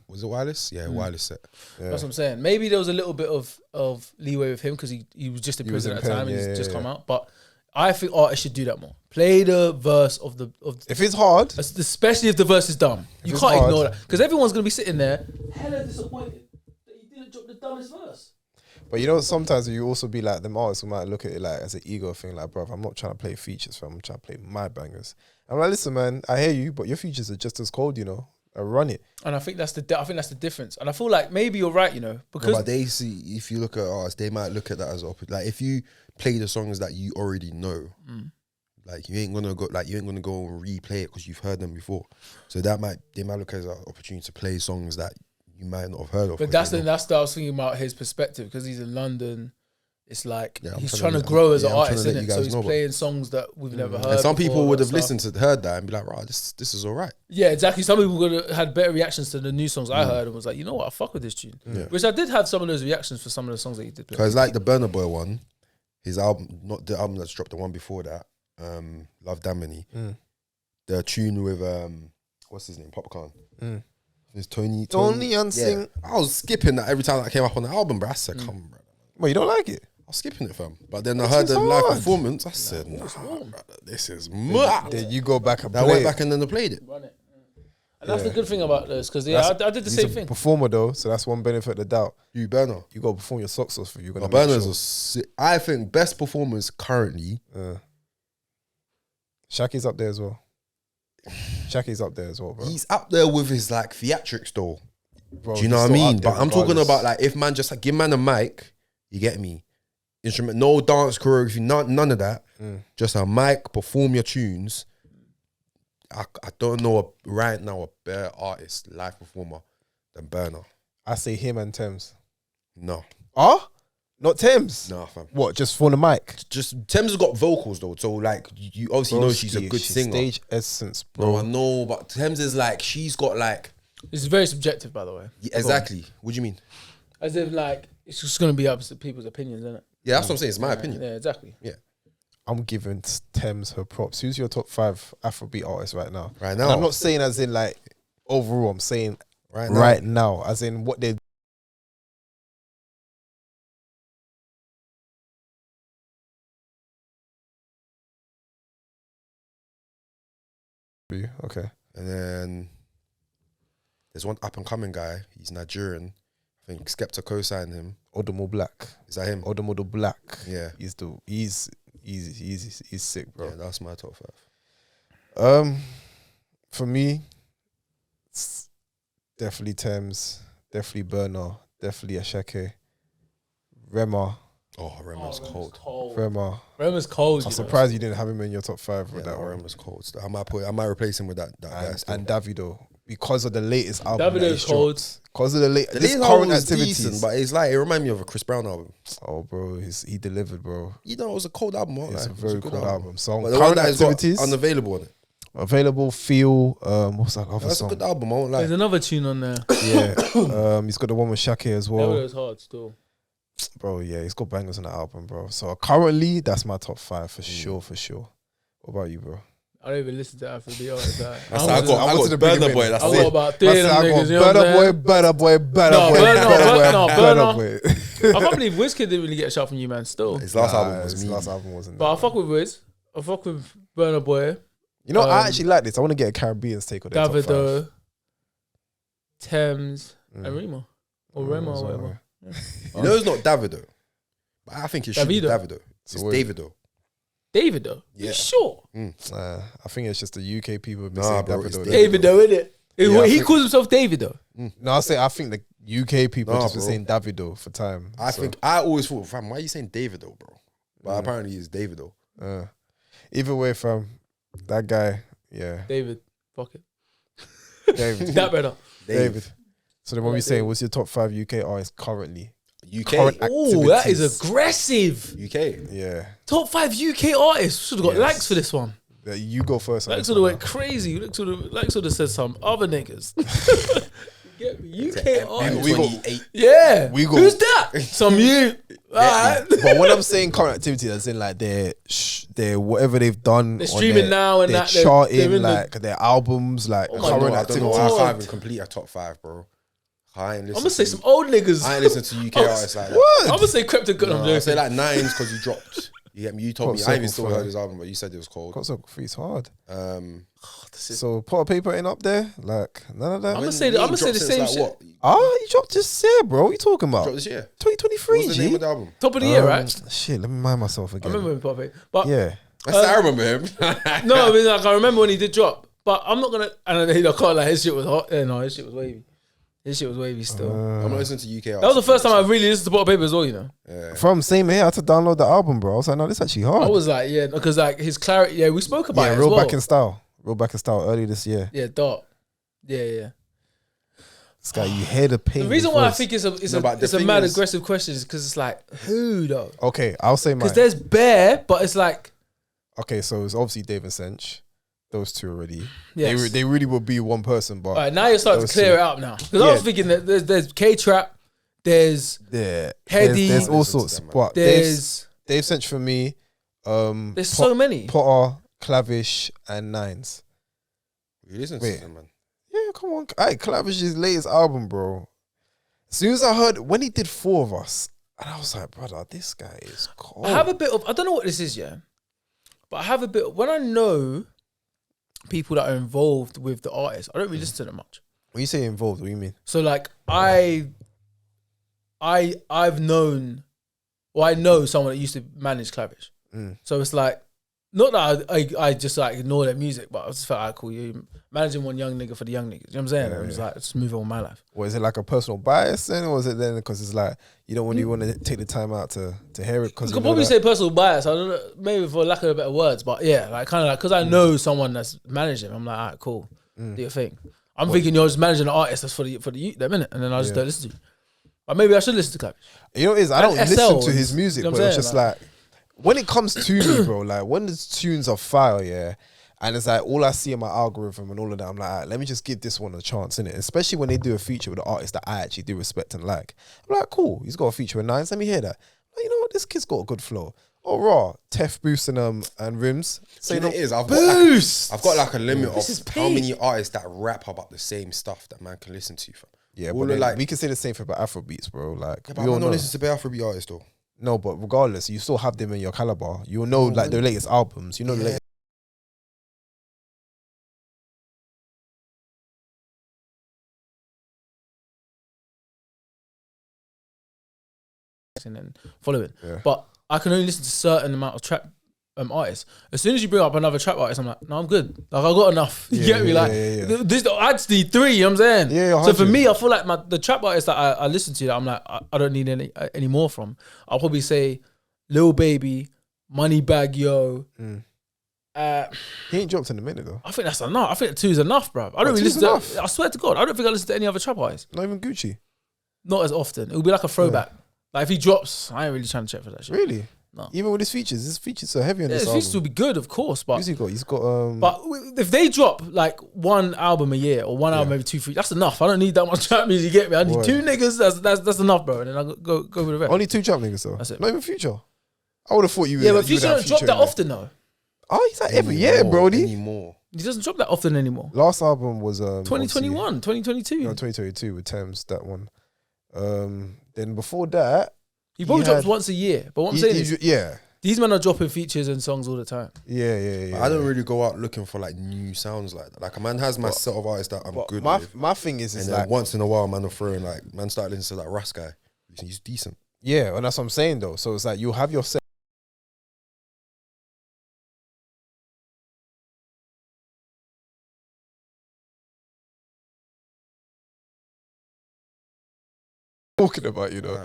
was it Wireless? Yeah, Wireless set. Yeah. That's what I'm saying. Maybe there was a little bit of leeway with him because he was just in prison at the time and he's just come out, but. I think artists should do that more. Play the verse of if it's hard, especially if the verse is dumb. You can't ignore that because everyone's gonna be sitting there hella disappointed that he didn't drop the dumbest verse. But you know, sometimes you also be like them artists who might look at it like as an ego thing. Like, bro, I'm not trying to play features, fam. I'm trying to play my bangers. I'm like, listen, man, I hear you, but your features are just as cold, you know. I run it. And I think that's the difference. And I feel like maybe you're right, you know, because but they see if you look at artists, they might look at that as like if you play the songs that you already know, like you ain't gonna go and replay it because you've heard them before. So they might look at it as an opportunity to play songs that you might not have heard of. But that's what I was thinking about his perspective because he's in London. It's like he's trying to grow as an artist, isn't it? So he's playing songs that we've never heard. And some people would have heard that and be like, right, this is all right. Yeah, exactly. Some people would have had better reactions to the new songs I heard and was like, you know what, I fuck with this tune. Yeah. Which I did have some of those reactions for some of the songs that he did play. Because like the Burna Boy one, his album, not the album that's dropped, the one before that, Love Damini, the tune with, what's his name, Popcorn. It's Tony Unsing. Yeah. I was skipping that every time that came up on the album, bro. I said, come on, bro. Well, you don't like it? I was skipping it, fam. But then I heard the live performance. I said, nah, brother, this is mad. Then you go back and play I went back and then I played it. Run it. And that's the good thing about this, because I did the same thing. Performer though, so that's one benefit of the doubt. You Burner. You got to perform your socks off. You're gonna. Burner's a sick. I think best performers currently. Shaki's up there as well. Shaki's up there as well, bro. He's up there with his like theatrics though. Bro, do you know what I mean? But I'm talking about like if man just like give man a mic, you get me. Instrument, no dance choreography, none of that. Just a mic, perform your tunes. I don't know right now a better artist, live performer than Burner. I say him and Thames. No. Not Thames? No, fam. What, just for the mic? Just Thames has got vocals though, so like you obviously know she's a good singer. Stage essence, bro. No, I know, but Thames is like she's got like. It's very subjective, by the way. Yeah, exactly. What do you mean? As if like it's just gonna be up to people's opinions, isn't it? Yeah, that's what I'm saying. It's my opinion. Yeah, exactly. Yeah. I'm giving Thames her props. Who's your top 5 Afrobeat artists right now? Right now? And I'm not saying as in like overall. I'm saying right now, as in what they. Okay. And then there's one up and coming guy. He's Nigerian. I think Skepta co-signed him. Odomo Black. Is that him? Odomo the Black. Yeah. He's sick, bro. Yeah, that's my top 5. For me, it's definitely Thames, definitely Burner, definitely Ashake, Rema. Oh, Rema's cold. Rema's cold. I'm surprised you didn't have him in your top 5 with that one. Rema's cold. I might replace him with that guy still. And Davido. because of the latest album. Davido's cold. Because of the latest current album was activities. decent, but it's like it reminded me of a Chris Brown album. Oh, bro, he delivered, bro. You know, it was a cold album. It's a very cold album. So but the current one that activities, unavailable on it. Available, Feel. What's that other That's song? a good album. I won't lie. There's another tune on there. Yeah. He's got the one with Shakir as well. Davido's hard still. Bro, yeah, he's got bangers on that album, bro. So currently, that's my top 5 for sure, for sure. What about you, bro? I don't even listen to Afrobeat artists. I got Burna Boy. That's I got it. about 3 of them niggas. You know what I'm saying? Burna Boy. I can't believe Wizkid didn't really get a shot from you, man. Still, His last album was me. Last album wasn't. But I fuck with Wiz. I fuck with Burna Boy. You know, I actually like this. I want to get a Caribbean take on their top 5. Davido, Thames, and Rema. Or Rema or whatever. You know, it's not Davido. But I think it should be Davido. It's Davido. Davido? Yeah. You sure? I think it's just the UK people have been Nah, saying bro, Davido. Davido, innit? Yeah, He calls himself Davido. No, I think the UK people have just been saying Davido for time. I always thought, fam, why are you saying Davido, bro? But apparently it's Davido. Either way, fam, that guy, yeah. David, fuck it. David. That better. David. So then what we saying, what's your top 5 UK artists currently? UK. Oh, that is aggressive. UK. Yeah. Top 5 UK artists. Should have got likes for this one. You go first. Likes would have went crazy. Likes would have said some other niggas. Get me? UK artists. Yeah. Who's that? Some you. Alright. But when I'm saying current activity, that's in like their whatever they've done. They're streaming now and they're that. Charting, like their albums, like current I don't know. I activities. can't even complete a top 5, bro. I'm gonna say some old niggas. I ain't listen to UK artists like that. What? I'm gonna say Crypto Good. I'm I joking. say like 9s because you dropped. You get me? You told me. I even still heard his album, but you said it was cold. Concert is hard. This is- So Pot of Paper ain't up there. Like none of that. I'm gonna say the same shit. What? He dropped this year, bro. What you talking about? Dropped this year. 2023, What's the name of the album? Top of the year, right? Shit, let me mind myself I again. remember him popping, but Yeah. I remember him. no, I mean like I remember when he did drop, but I'm not gonna. And I can't like his shit was hot. Yeah, no, his shit was wavy. His shit was wavy still. I'm not listening to UK artists. That was the first time I really listened to Pot of Paper as well. You know. From same here, I had to download the album, bro. I was like, no, this is actually hard. I was like, yeah, because like his clarity. Yeah, we spoke about it Real as well. Back in Style. Real Back in Style early this year. Yeah, dark. Yeah. This guy, you hear the pain. The reason why I think it's a mad is- aggressive question is because it's like who though? Okay, I'll say mine. Because there's Bear, but it's like Okay, so it's obviously Dave and Sench. Those two already. yes. They really would be one person, but All right, now you're starting to those clear two. it out now. Because I was thinking that there's K-Trap, there's yeah, Heady, there's all Listen to sorts. them, man. But there's Dave Sench for me. there's so many. Potter, Clavish, and Nines. You listen Wait. to them, man. Yeah, come on. Hey, Clavish's latest album, bro. As soon as I heard when he did 4 of Us, and I was like, brother, this guy is cold. I have a bit of I don't know what this is, yeah, but I have a bit when I know people that are involved with the artist, I don't really listen to them much. When you say involved, what do you mean? So like I've known, or I know someone that used to manage Clavish. So it's like, not that I just like ignore their music, but I just felt like, cool, you managing one young nigga for the young niggas. You know what I'm saying? I was like, just move on with my life. Or is it like a personal bias then, or is it then because it's like you don't really want to take the time out to hear it? Because You could probably say personal bias. I don't know, maybe for lack of better words, but yeah, like kind of like because I know someone that's managing. I'm like, all right, cool, do your thing. I'm thinking you're just managing an artist that's for the youth, that minute, and then I just don't listen to you. But maybe I should listen to Clavish. You know what it is? I don't And listen SL to his music, you know but what I'm it's just saying? like when it comes to me, bro. Like when the tunes are fire, yeah. And it's like all I see in my algorithm and all of that. I'm like, all right, let me just give this one a chance, innit? Especially when they do a feature with an artist that I actually do respect and like. I'm like, cool, he's got a feature with Nines. Let me hear that. Like, you know what? This kid's got a good flow. Oh, raw. Tef Boost and Rims. See, no, it is. I've Boost. got like a limit This is of how peak. many artists that rap about the same stuff that man can listen to. Fam. Yeah, All but of then like, we can say the same thing about Afrobeats, bro. Like, but we I'm all not know. listening to Bay Afrobeat artists though. No, but regardless, you still have them in your caliber. You'll know like the latest albums. You know the latest. And then follow it. Yeah. But I can only listen to certain amount of trap artists. As soon as you bring up another trap artist, I'm like, no, I'm good. Like I got enough. You get me? Like this, I just need 3. You know what I'm saying? Yeah, so for 100. me, I feel like the trap artists that I listen to, that I'm like, I don't need any more from. I'll probably say Lil Baby, Moneybag Yo, He ain't dropped in a minute though. I think that's enough. I think 2 is enough, bro. I don't really listen to. I swear to God, I don't think I listen to any other trap artists. Not even Gucci. Not as often. It would be like a throwback. Like if he drops, I ain't really trying to check for that shit. Really? No. Even with his features are heavy on this his album. features will be good, of course, but Who's he got? He's got. But if they drop like one album a year or one album every 2, 3, that's enough. I don't need that much trap music. You get me? I need 2 niggas. That's enough, bro. And then I go with the rest. Only 2 trap niggas though. That's it. Not even Future. I would have thought you. Yeah, but Future don't drop that often though. Oh, he's like every year, Brody. Anymore. He doesn't drop that often anymore. Last album was 2021, 2022. No, 2022 with Thames, that one. Then before that, he probably drops once a year. But what I'm saying is, these men are dropping features and songs all the time. Yeah. I don't really go out looking for like new sounds like that. Like a man has my set of artists that I'm good with. My thing is and like then once in a while, man, will throw in like man start listening to like Russ guy. He's decent. Yeah, and that's what I'm saying though. So it's like you'll have your set. Talking about, you know,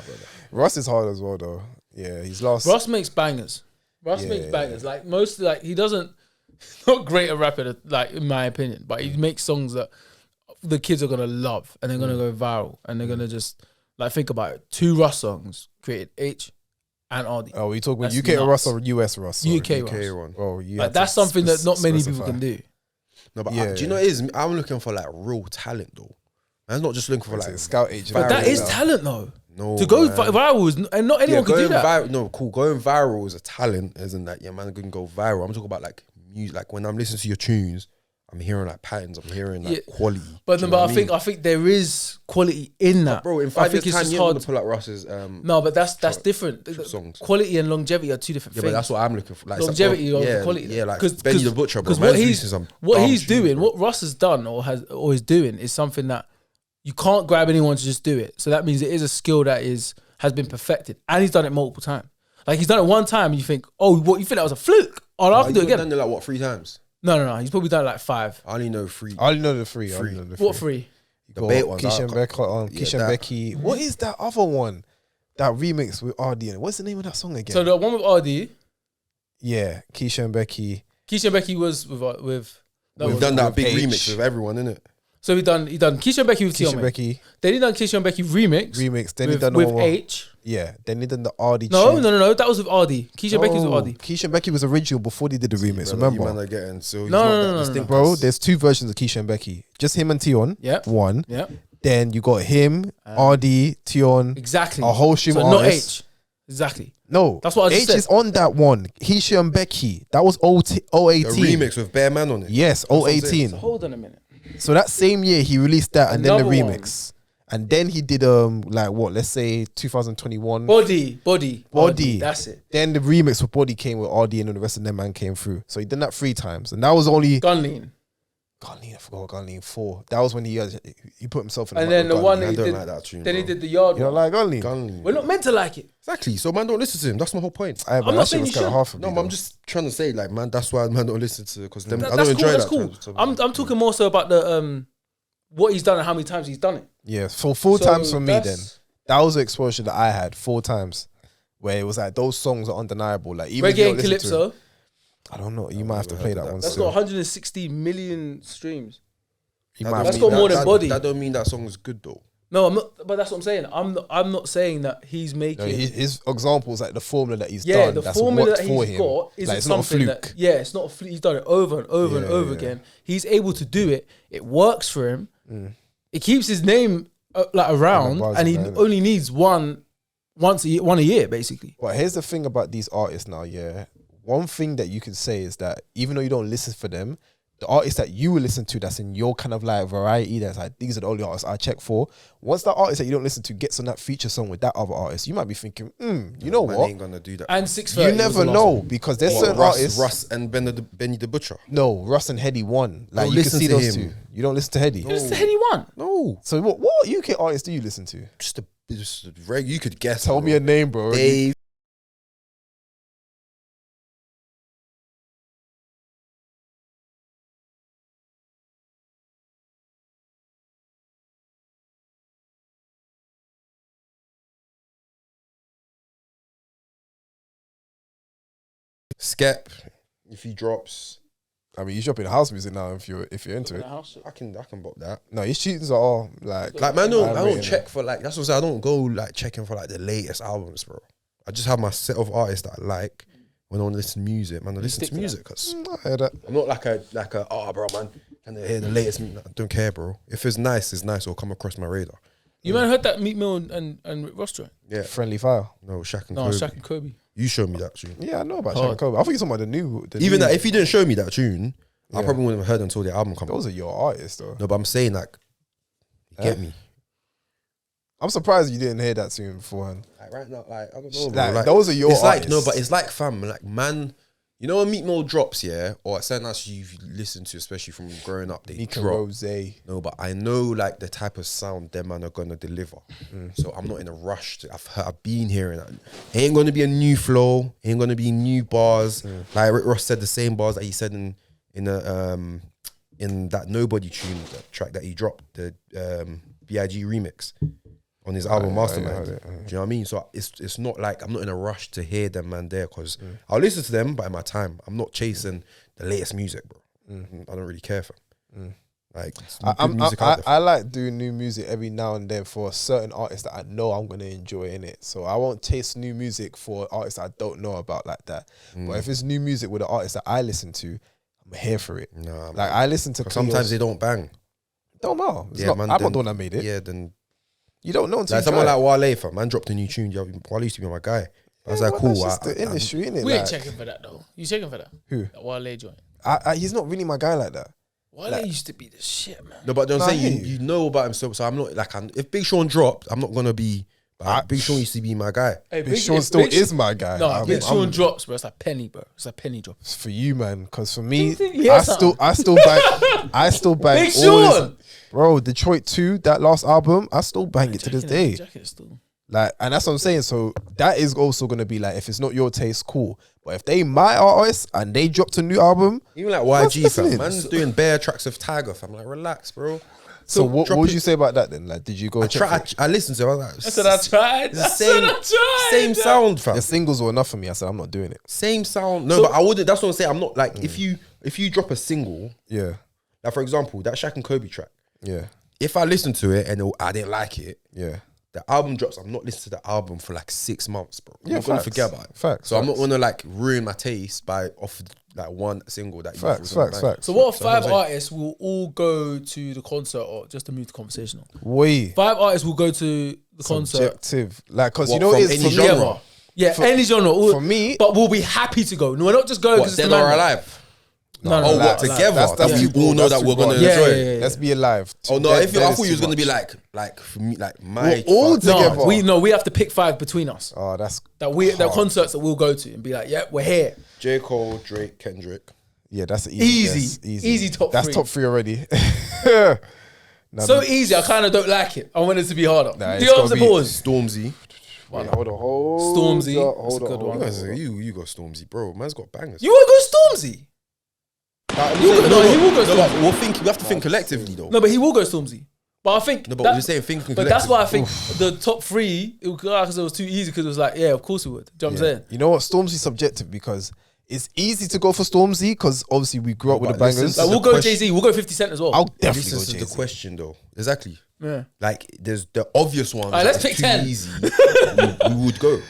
Russ is hard as well though. Yeah, he's lost. Russ makes bangers. Makes bangers. Like most, like he doesn't. Not great at rapper, like in my opinion, but he makes songs that the kids are gonna love and they're gonna go viral and they're gonna just like think about it. 2 Russ songs created H and RD. Oh, we talk about UK Russ or US Russ? Sorry. UK Russ. Oh, like that's something that not many people can do. No, but do you know what it is? I'm looking for like real talent though. I'm not just looking for like scout agent. But that is talent though. No, to go viral is, and not anyone can do that. Going viral is a talent, isn't that? Yeah, man, can go viral. I'm talking about like music. Like when I'm listening to your tunes, I'm hearing like patterns. I'm hearing like quality. But I think there is quality in that, bro. In 5 years' time, you're gonna pull out Russ's. No, but that's different. Songs. Quality and longevity are 2 different things. Yeah, but that's what I'm looking for. Like longevity or quality. Yeah, like Benny the Butcher, bro. Because what he's doing, what Russ has done or is doing, is something that you can't grab anyone to just do it. So that means it is a skill that has been perfected, and he's done it multiple times. Like he's done it one time, and you think, oh, what you think that was a fluke? Oh, I can do it again. Done it like what 3 times? No. He's probably done it like 5. I only know 3. I only know the 3. What 3? The bait ones. Keisha and Becky. What is that other one? That remix with RD in it. What's the name of that song again? So the one with RD. Yeah, Keisha and Becky. Keisha and Becky was with. We've done that big remix with everyone, innit? So he done Keisha and Becky with Keisha and Becky. Then he done Keisha and Becky remix. Then he done with H. Yeah. Then he done the RD. No. That was with RD. Keisha and Becky was with RD. Keisha and Becky was original before they did the remix. Remember? You man are getting so no. Bro, there's 2 versions of Keisha and Becky. Just him and Tion. Yeah. One. Yeah. Then you got him, RD, Tion. Exactly. A whole stream of not artists. H. Exactly. No, that's what I just H said. is on that one. Keisha and Becky. That was 018. A remix with Bear Man on it. Yes, 018. So hold on a minute. So that same year he released that and then the remix. And then he did like what? Let's say 2021. Body. That's it. Then the remix with Body came with RD and then the rest of them man came through. So he did that 3 times. And that was only Gunlean, I forgot Gunlean 4. That was when he put himself in the and then the one that he did, like that tune, then he did the yard. You don't like Gunlean? We're not meant to like it. Exactly. So man, don't listen to him. That's my whole point. I'm not saying you should. No, but I'm just trying to say like, man, that's why man don't listen to because I don't enjoy that's that. Cool. I'm talking more so about the what he's done and how many times he's done it. Yeah, for 4 times for me then. That was the exposure that I had 4 times. Where it was like those songs are undeniable. Like even Reggae and Calypso. I don't know. You might have to play that one. That's got 160 million streams. That's got more than Body. That don't mean that song is good though. No, I'm not. But that's what I'm saying. I'm not saying that he's making his examples like the formula that he's done. The that's formula worked that for he's him. got is like, it's something not a fluke. it's not a fluke. He's done it over and over and over again. He's able to do it. It works for him. It keeps his name around, and he only needs one a year, basically. But here's the thing about these artists now. Yeah, one thing that you can say is that even though you don't listen for them, the artists that you will listen to that's in your kind of like variety, that's like these are the only artists I check for. Once that artist that you don't listen to gets on that feature song with that other artist, you might be thinking, you know what? Ain't gonna do that. And 630. You never know because there's certain artists. Russ and Benny the Butcher. No, Russ and Heady won. Like you can see those 2. You don't listen to Heady. You listen to Heady one. No. So what UK artists do you listen to? Just a you could guess. Tell me a name, bro. Dave. Skep, If he drops, I mean, he's dropping house music now. If you're into it, I can bop that. no, his tunes are all like man. I don't check for like. That's what I'm saying. I don't go like checking for like the latest albums, bro. I just have my set of artists that I like. When I want to listen to music, man, I listen to music because I hear that. I'm not like a bro, man. Can I hear the latest? I don't care, bro. If it's nice, it'll come across my radar. You man heard that Meat Mill and Rick Ross joint? Yeah, Friendly Fire. no, Shaq and No, Kobe. Shaq and Kobe. You showed me that tune. Yeah, I know about Shaq and Kobe. I think you're talking about the new. Even that, if you didn't show me that tune, I probably wouldn't have heard until the album comes. Those are your artists, though. No, but I'm saying like, you get me. I'm surprised you didn't hear that tune beforehand. Like right now, like I don't know, bro. Like, Like, those are your it's artists. like no, but it's like fam, like man. You know when Meat Mill drops, yeah, or something else you've listened to, especially from growing up, they Meek and drop. Rose. No, but I know like the type of sound them man are gonna deliver. So I'm not in a rush. I've been hearing that. Ain't gonna be a new flow. Ain't gonna be new bars. Like Rick Ross said the same bars that he said in that Nobody tune, that track that he dropped, the B.I.G. remix on his album Mastermind. Do you know what I mean? So it's not like I'm not in a rush to hear them man there because I'll listen to them, but in my time, I'm not chasing the latest music, bro. I don't really care for. Like I like doing new music every now and then for a certain artist that I know I'm gonna enjoy in it. So I won't taste new music for artists I don't know about like that. But if it's new music with an artist that I listen to, I'm here for it. Nah, like I listen to sometimes they don't bang. Don't matter. Yeah, I'm not the one that made it. Yeah, then You don't know until like you someone try. like Wale, fam, man dropped a new tune. Wale used to be my guy. I was like, Well, cool. that's just the industry, innit? We Like, ain't checking for that though. You checking for that? Who? That Wale joint. He's not really my guy like that. Wale used to be the shit, man. No, but I'm Nah, saying I you know about him, so I'm not like if Big Sean dropped, I'm not gonna be. Big Sean used to be my guy. Hey, Big Sean still is my guy. No, Big Sean drops, bro. It's like penny, bro. It's like penny drop. It's for you, man. Because for me, Yeah, I still bang Big all Sean! this. Bro, Detroit 2, that last album, I still bang it to this day. Like, and that's what I'm saying. So that is also gonna be like, if it's not your taste, cool. But if they my artists and they dropped a new album, Even like YG, fam, listening. man's doing bare tracks of Tiger, fam. Like, relax, bro. so what drop would it. you say about that then? Like, did you go check for it? I listened to it. I was like, I said I tried. It's the same sound, fam. The singles were enough for me. I said I'm not doing it. Same sound. No, but I wouldn't. That's what I'm saying. I'm not like if you drop a single, Yeah, like for example, that Shaq and Kobe track. yeah, If I listen to it and I didn't like it, yeah. the album drops. I'm not listening to the album for like 6 months, bro. I'm Yeah, not gonna facts. forget about it. Facts, So I'm not facts. gonna like ruin my taste by off like one single that you Facts, thought was facts, gonna facts. So what if So that's 5 what I'm artists will all go to the concert, or just to move the conversation on? Wait, 5 artists will go to the concert. subjective. Like, cause What, you know from it's any for me- genre? Yeah, any genre. for me- but we'll be happy to go. No, we're not just going What, because it's dead the or man. alive? No, Oh, alive, what, together? That's That we too all know broad, that we're that's too gonna broad. enjoy. Yeah. Let's be alive. Oh no! That- If you, that I is thought you was too gonna be much. like for me, like my We're all fuck. together. We have to pick 5 between us. Oh, that's That concerts that we'll go to and be like, yeah, we're here. J. Cole, Drake, Kendrick. yeah, that's an Easy. guess. Easy top That's 3. top 3 already. Nah, So easy. I kind of don't like it. I want it to be harder. Nah, Do it's you gotta answer be- pause? Stormzy. wait, hold on, hold Stormzy. on, That's a hold good on, one. hold on. You got Stormzy, bro. Man's got bangers. You want to go Stormzy? He he will go Stormzy. We have to think collectively though. No, but he will go Stormzy. But I think. No, but that- we're saying thinking But that's why I collectively. think the top 3, because it was too easy, because it was like, yeah, of course we would. Do you know what I'm saying? You know what? Stormzy's subjective because it's easy to go for Stormzy because obviously we grew up with the but listen, bangers. Like, the we'll go question- Jay-Z, we'll go 50 Cent as well. I'll definitely This go is the Jay-Z. question though. Exactly. Yeah. Like there's the obvious ones. Alright, let's that are pick too 10. Easy. we would go.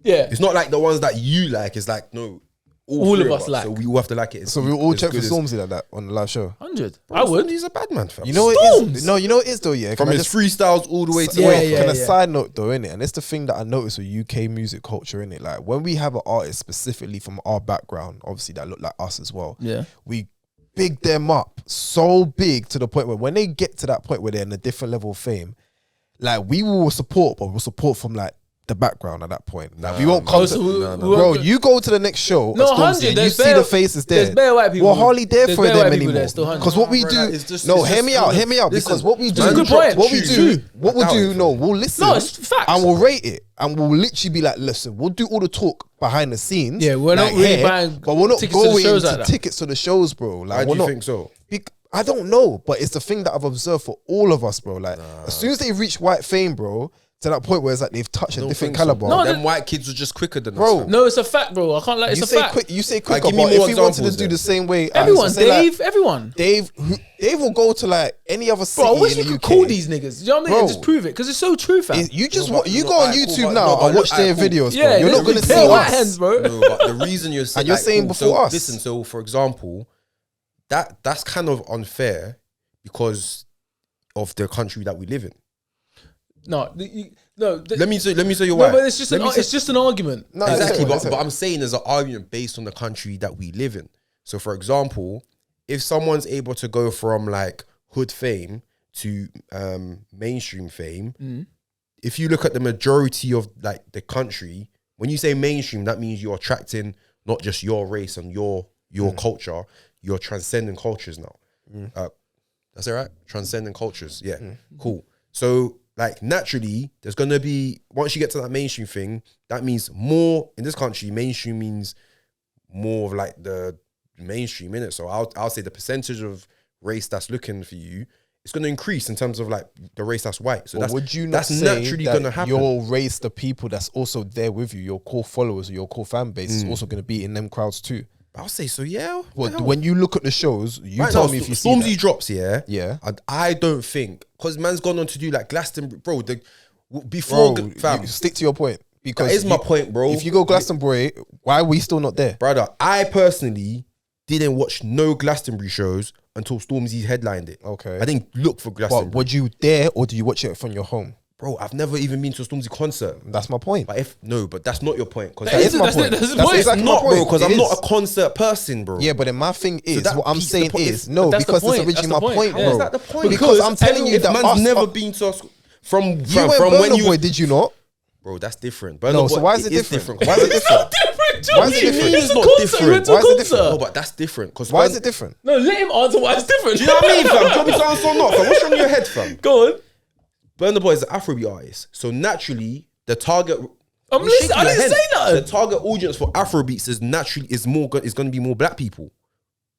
Yeah. It's not like the ones that you like. It's like no, All three of us like. So we all have to like it. So we all as check for good as- Stormzy like that on the live show. 100. Bro, I would. He's a bad man, fam. You know what it is? No, you know what it is though, yeah? from Can I his just- freestyles all the way to Yeah, Wait, yeah, can a yeah. side note though, innit? And it's the thing that I noticed with UK music culture, innit? Like when we have an artist specifically from our background, obviously that look like us as well. Yeah. We big them up so big to the point where when they get to that point where they're in a different level of fame, like we will support, but we'll support from like the background at that point. Like we won't come Oh, to, so we bro, won't go- you go to the next show, No, at Stormzy, 100, and you there's see bare- the faces there. there's bare white people. We're hardly there There's for bare them white people anymore. there still, 100. Because what we Bro, do, it's just- no, it's hear just- me out. Listen, Because what we do, it's a good point. what we True. do, what we'll I doubt do, it. no, we'll listen. No, it's facts. And we'll rate it, and we'll literally be like, listen, we'll do all the talk behind the scenes. Yeah, we're not like really here, buying but we're not tickets to the going shows to like that. tickets to the shows, bro. Like, Why do we're you not. think so? I don't know, but it's the thing that I've observed for all of us, bro. Like, as soon as they reach white fame, bro, to that point where it's like they've touched a don't different think so. caliber. No, Them white kids were just quicker than Bro. us. fam. No, it's a fact, bro. I can't lie. It's a fact. You say quicker, give me but more if he wanted to examples do then. the same way, Everyone, so say like Dave, everyone. Dave will go to like any other city Bro, I wish in we the could UK. call these niggas. You know what I mean? Bro. And just prove it because it's so true, fam. You just No, but- you no, go on alright, YouTube cool, but- now no, but and watch look, their alright, cool. videos, bro. Yeah, You're not gonna see pale white us. hands, bro. No, but the reason you're saying, And you're saying before us. Listen, so for example, that's kind of unfair because of the country that we live in. No, Let me say you're no, right. but it's just an argument. No, Exactly, that's it. but I'm saying there's an argument based on the country that we live in. So, for example, if someone's able to go from like hood fame to mainstream fame, if you look at the majority of like the country, when you say mainstream, that means you're attracting not just your race and your culture, you're transcending cultures now. That's it, right? Transcending cultures, yeah, cool. So, like, naturally, there's gonna be, once you get to that mainstream thing, that means more in this country. Mainstream means more of like the mainstream, innit? So I'll say the percentage of race that's looking for you, it's gonna increase in terms of like the race that's white. So Would you not that's say naturally that gonna happen. your race, the people that's also there with you, your core followers or your core fan base, is also going to be in them crowds too? I'll say so, yeah. Well, Hell. when you look at the shows, you Right tell now, me if you see Stormzy that. drops, yeah. Yeah. And I don't think, because man's gone on to do like Glastonbury, bro. Before, Bro, fam, you stick to your point. Because that is my point, bro. If you go Glastonbury, why are we still not there? Brother, I personally didn't watch no Glastonbury shows until Stormzy headlined it. Okay. I didn't look for Glastonbury. But would you there or do you watch it from your home? Bro, I've never even been to a Stormzy concert. That's my point. But that's not your point. Because That is my point. That's That's the point. exactly my not, bro, point. because It I'm not is. a concert person, bro. Yeah, but then my thing is, that what I'm beats the saying point. is, no, That's the because that's point. originally That's the my point. point, How bro. is that the point? Because I'm telling you if that man's us, never been to us from you went from Burna when you Boy, did you not? bro, that's different. No, so why is it different? Why is it different? Why is it different? He went It's to not concert. different. He went to Why is it concert. different? No, but that's different. Because Why is it different? No, let him answer why it's different. Do you know what I mean, fam? Do you want me to answer or not, fam? What's wrong with your head, fam? Go on. Burna Boy is an Afrobeat artist, so naturally the target. I'm You're listening. shaking I your didn't head. say nothing. The target audience for Afrobeats is naturally is going to be more black people.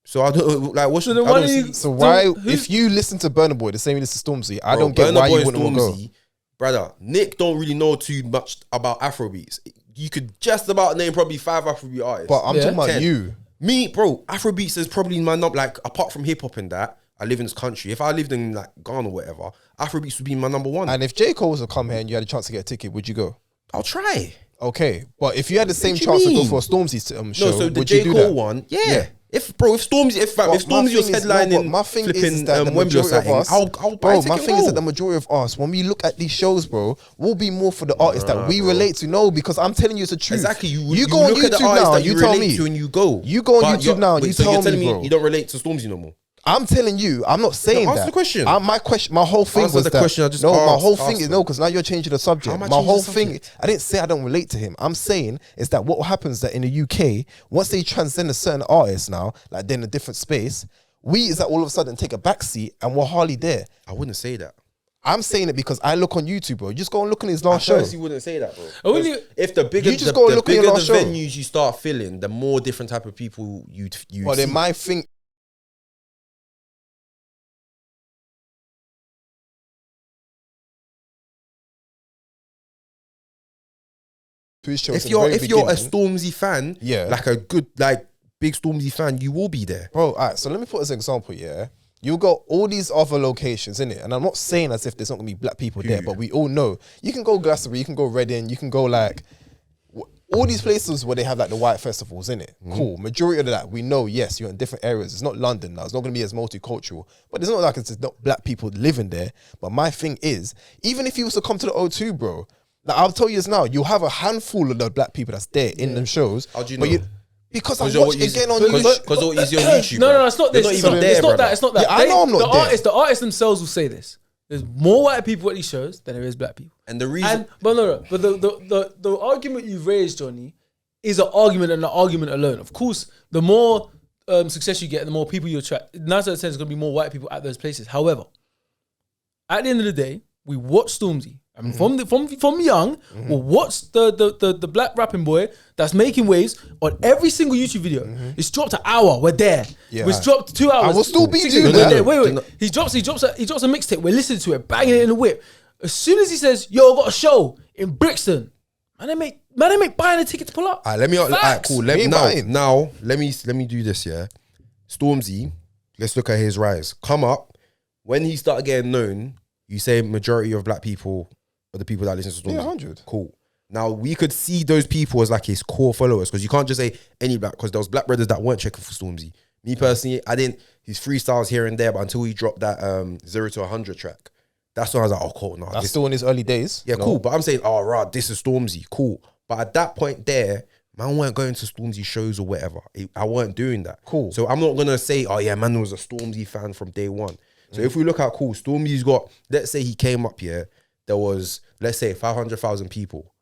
So I don't like. What's So then I why don't do see- you- So why, who's- if you listen to Burna Boy the same way you listen to Stormzy, I Bro, don't get Burna why Boy you and wouldn't want to go. Stormzy, brother, Nick don't really know too much about Afrobeats. You could just about name probably 5 Afrobeat artists. But I'm Yeah. talking about 10. you. Me, bro, Afrobeats is probably my number. Like apart from hip hop and that, I live in this country. If I lived in like Ghana or whatever, Afrobeats would be my number one. And if J. Cole was to come here and you had a chance to get a ticket, would you go? I'll try. Okay, but if you had the same What do you chance to go mean? for a Stormzy show, No, so the would you J do Cole that? one, yeah. Yeah. If Stormzy, if But Stormzy my was thing is- no, but headlining, my thing flipping is that the Wembley or majority of something, us, I'll buy a bro, ticket my and thing is go. that the majority of us, when we look at these shows, bro, we'll be more for the artists that we relate to. No, because I'm telling you it's the truth. Exactly, You go on look at the YouTube artists now, that you tell relate me. to and you go. You go on But YouTube you're- now, wait, you so tell you're me, telling me bro. you don't relate to Stormzy no more. I'm telling you, I'm not saying answer that. the question. My whole thing Answer was the that. question I just no, my asked. whole thing Ask is it. no, because now you're changing the subject. How am I My changing whole the thing, subject? I didn't say I don't relate to him. I'm saying is that what happens that in the UK, once they transcend a certain artist now, like they're in a different space, we is that all of a sudden take a backseat and we're hardly there. I wouldn't say that. I'm saying it because I look on YouTube, bro. Just go and look on his last I show. personally wouldn't say that, bro. Oh, will 'Cause you- if the bigger You just the, go the look at your bigger the last show. venues you start filling, the more different type of people you But then see. my thing, to his shows if at the you're very if you're a beginning- Stormzy fan, Yeah. like a good like big Stormzy fan, you will be there. Bro, all right, so let me put as an example, yeah. You got all these other locations, innit? And I'm not saying as if there's not gonna be black people there, but we all know. You can go Glastonbury, you can go Reading, you can go like all these places where they have like the white festivals, innit? Cool. Majority of that, we know, yes, you're in different areas. It's not London now. It's not gonna be as multicultural. But it's not like it's not black people living there. But my thing is, even if you was to come to the O2, bro, like I'll tell you this now, you'll have a handful of the black people that's there in them shows. How do you but know? Because I watch again on YouTube. Because all easy on YouTube. No, bro. no, it's not You're this. not It's even not, there, it's not brother. that. It's not that. Yeah, I know I'm not there. The artists themselves will say this. There's more white people at these shows than there is black people. And the reason, And but the argument you've raised, Johnny, is an argument and an argument alone. Of course, the more success you get, the more people you attract. 9 out of 10 is going to be more white people at those places. However, at the end of the day, we watch Stormzy. I mean, from young, we'll watch the black rapping boy that's making waves on every single YouTube video. It's dropped an hour. We're there. Yeah, It's dropped 2 hours. I will still be 6 doing we're that. there. Wait. He drops a mixtape. We're listening to it, banging it in the whip. As soon as he says, "Yo, I got a show in Brixton," man, they make buying a ticket to pull up. Alright, let me. Alright, cool. Let me let me do this. Yeah, Stormzy. Let's look at his rise. Come up when he started getting known. You say majority of black people are the people that listen to Stormzy. Yeah, 100. Cool. Now we could see those people as like his core followers because you can't just say any black because there was black brothers that weren't checking for Stormzy. Me personally, I didn't. His freestyles here and there, but until he dropped that 0 to 100 track, that's when I was like, oh cool, no, That's still in his early days. yeah, cool. But I'm saying, oh right, this is Stormzy, cool. But at that point there, man weren't going to Stormzy shows or whatever. I weren't doing that. Cool. So I'm not gonna say, oh yeah, man was a Stormzy fan from day one. So if we look at cool, Stormzy's got, let's say he came up here, there was, let's say 500,000 people.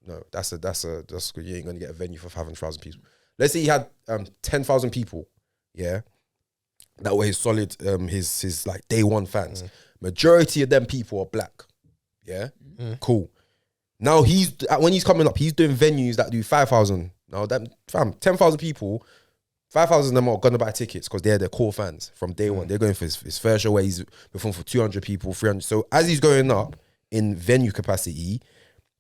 No, that's good. You ain't gonna get a venue for 500,000 people. Let's say he had 10,000 people, yeah. That were his solid, his like day one fans. Majority of them people are black, yeah. Cool. Now when he's coming up, he's doing venues that do 5,000. Now that 10,000 people, 5,000 of them are gonna buy tickets because they're their core fans from day one. They're going for his first show where he's performed for 200 people, 300. So as he's going up in venue capacity,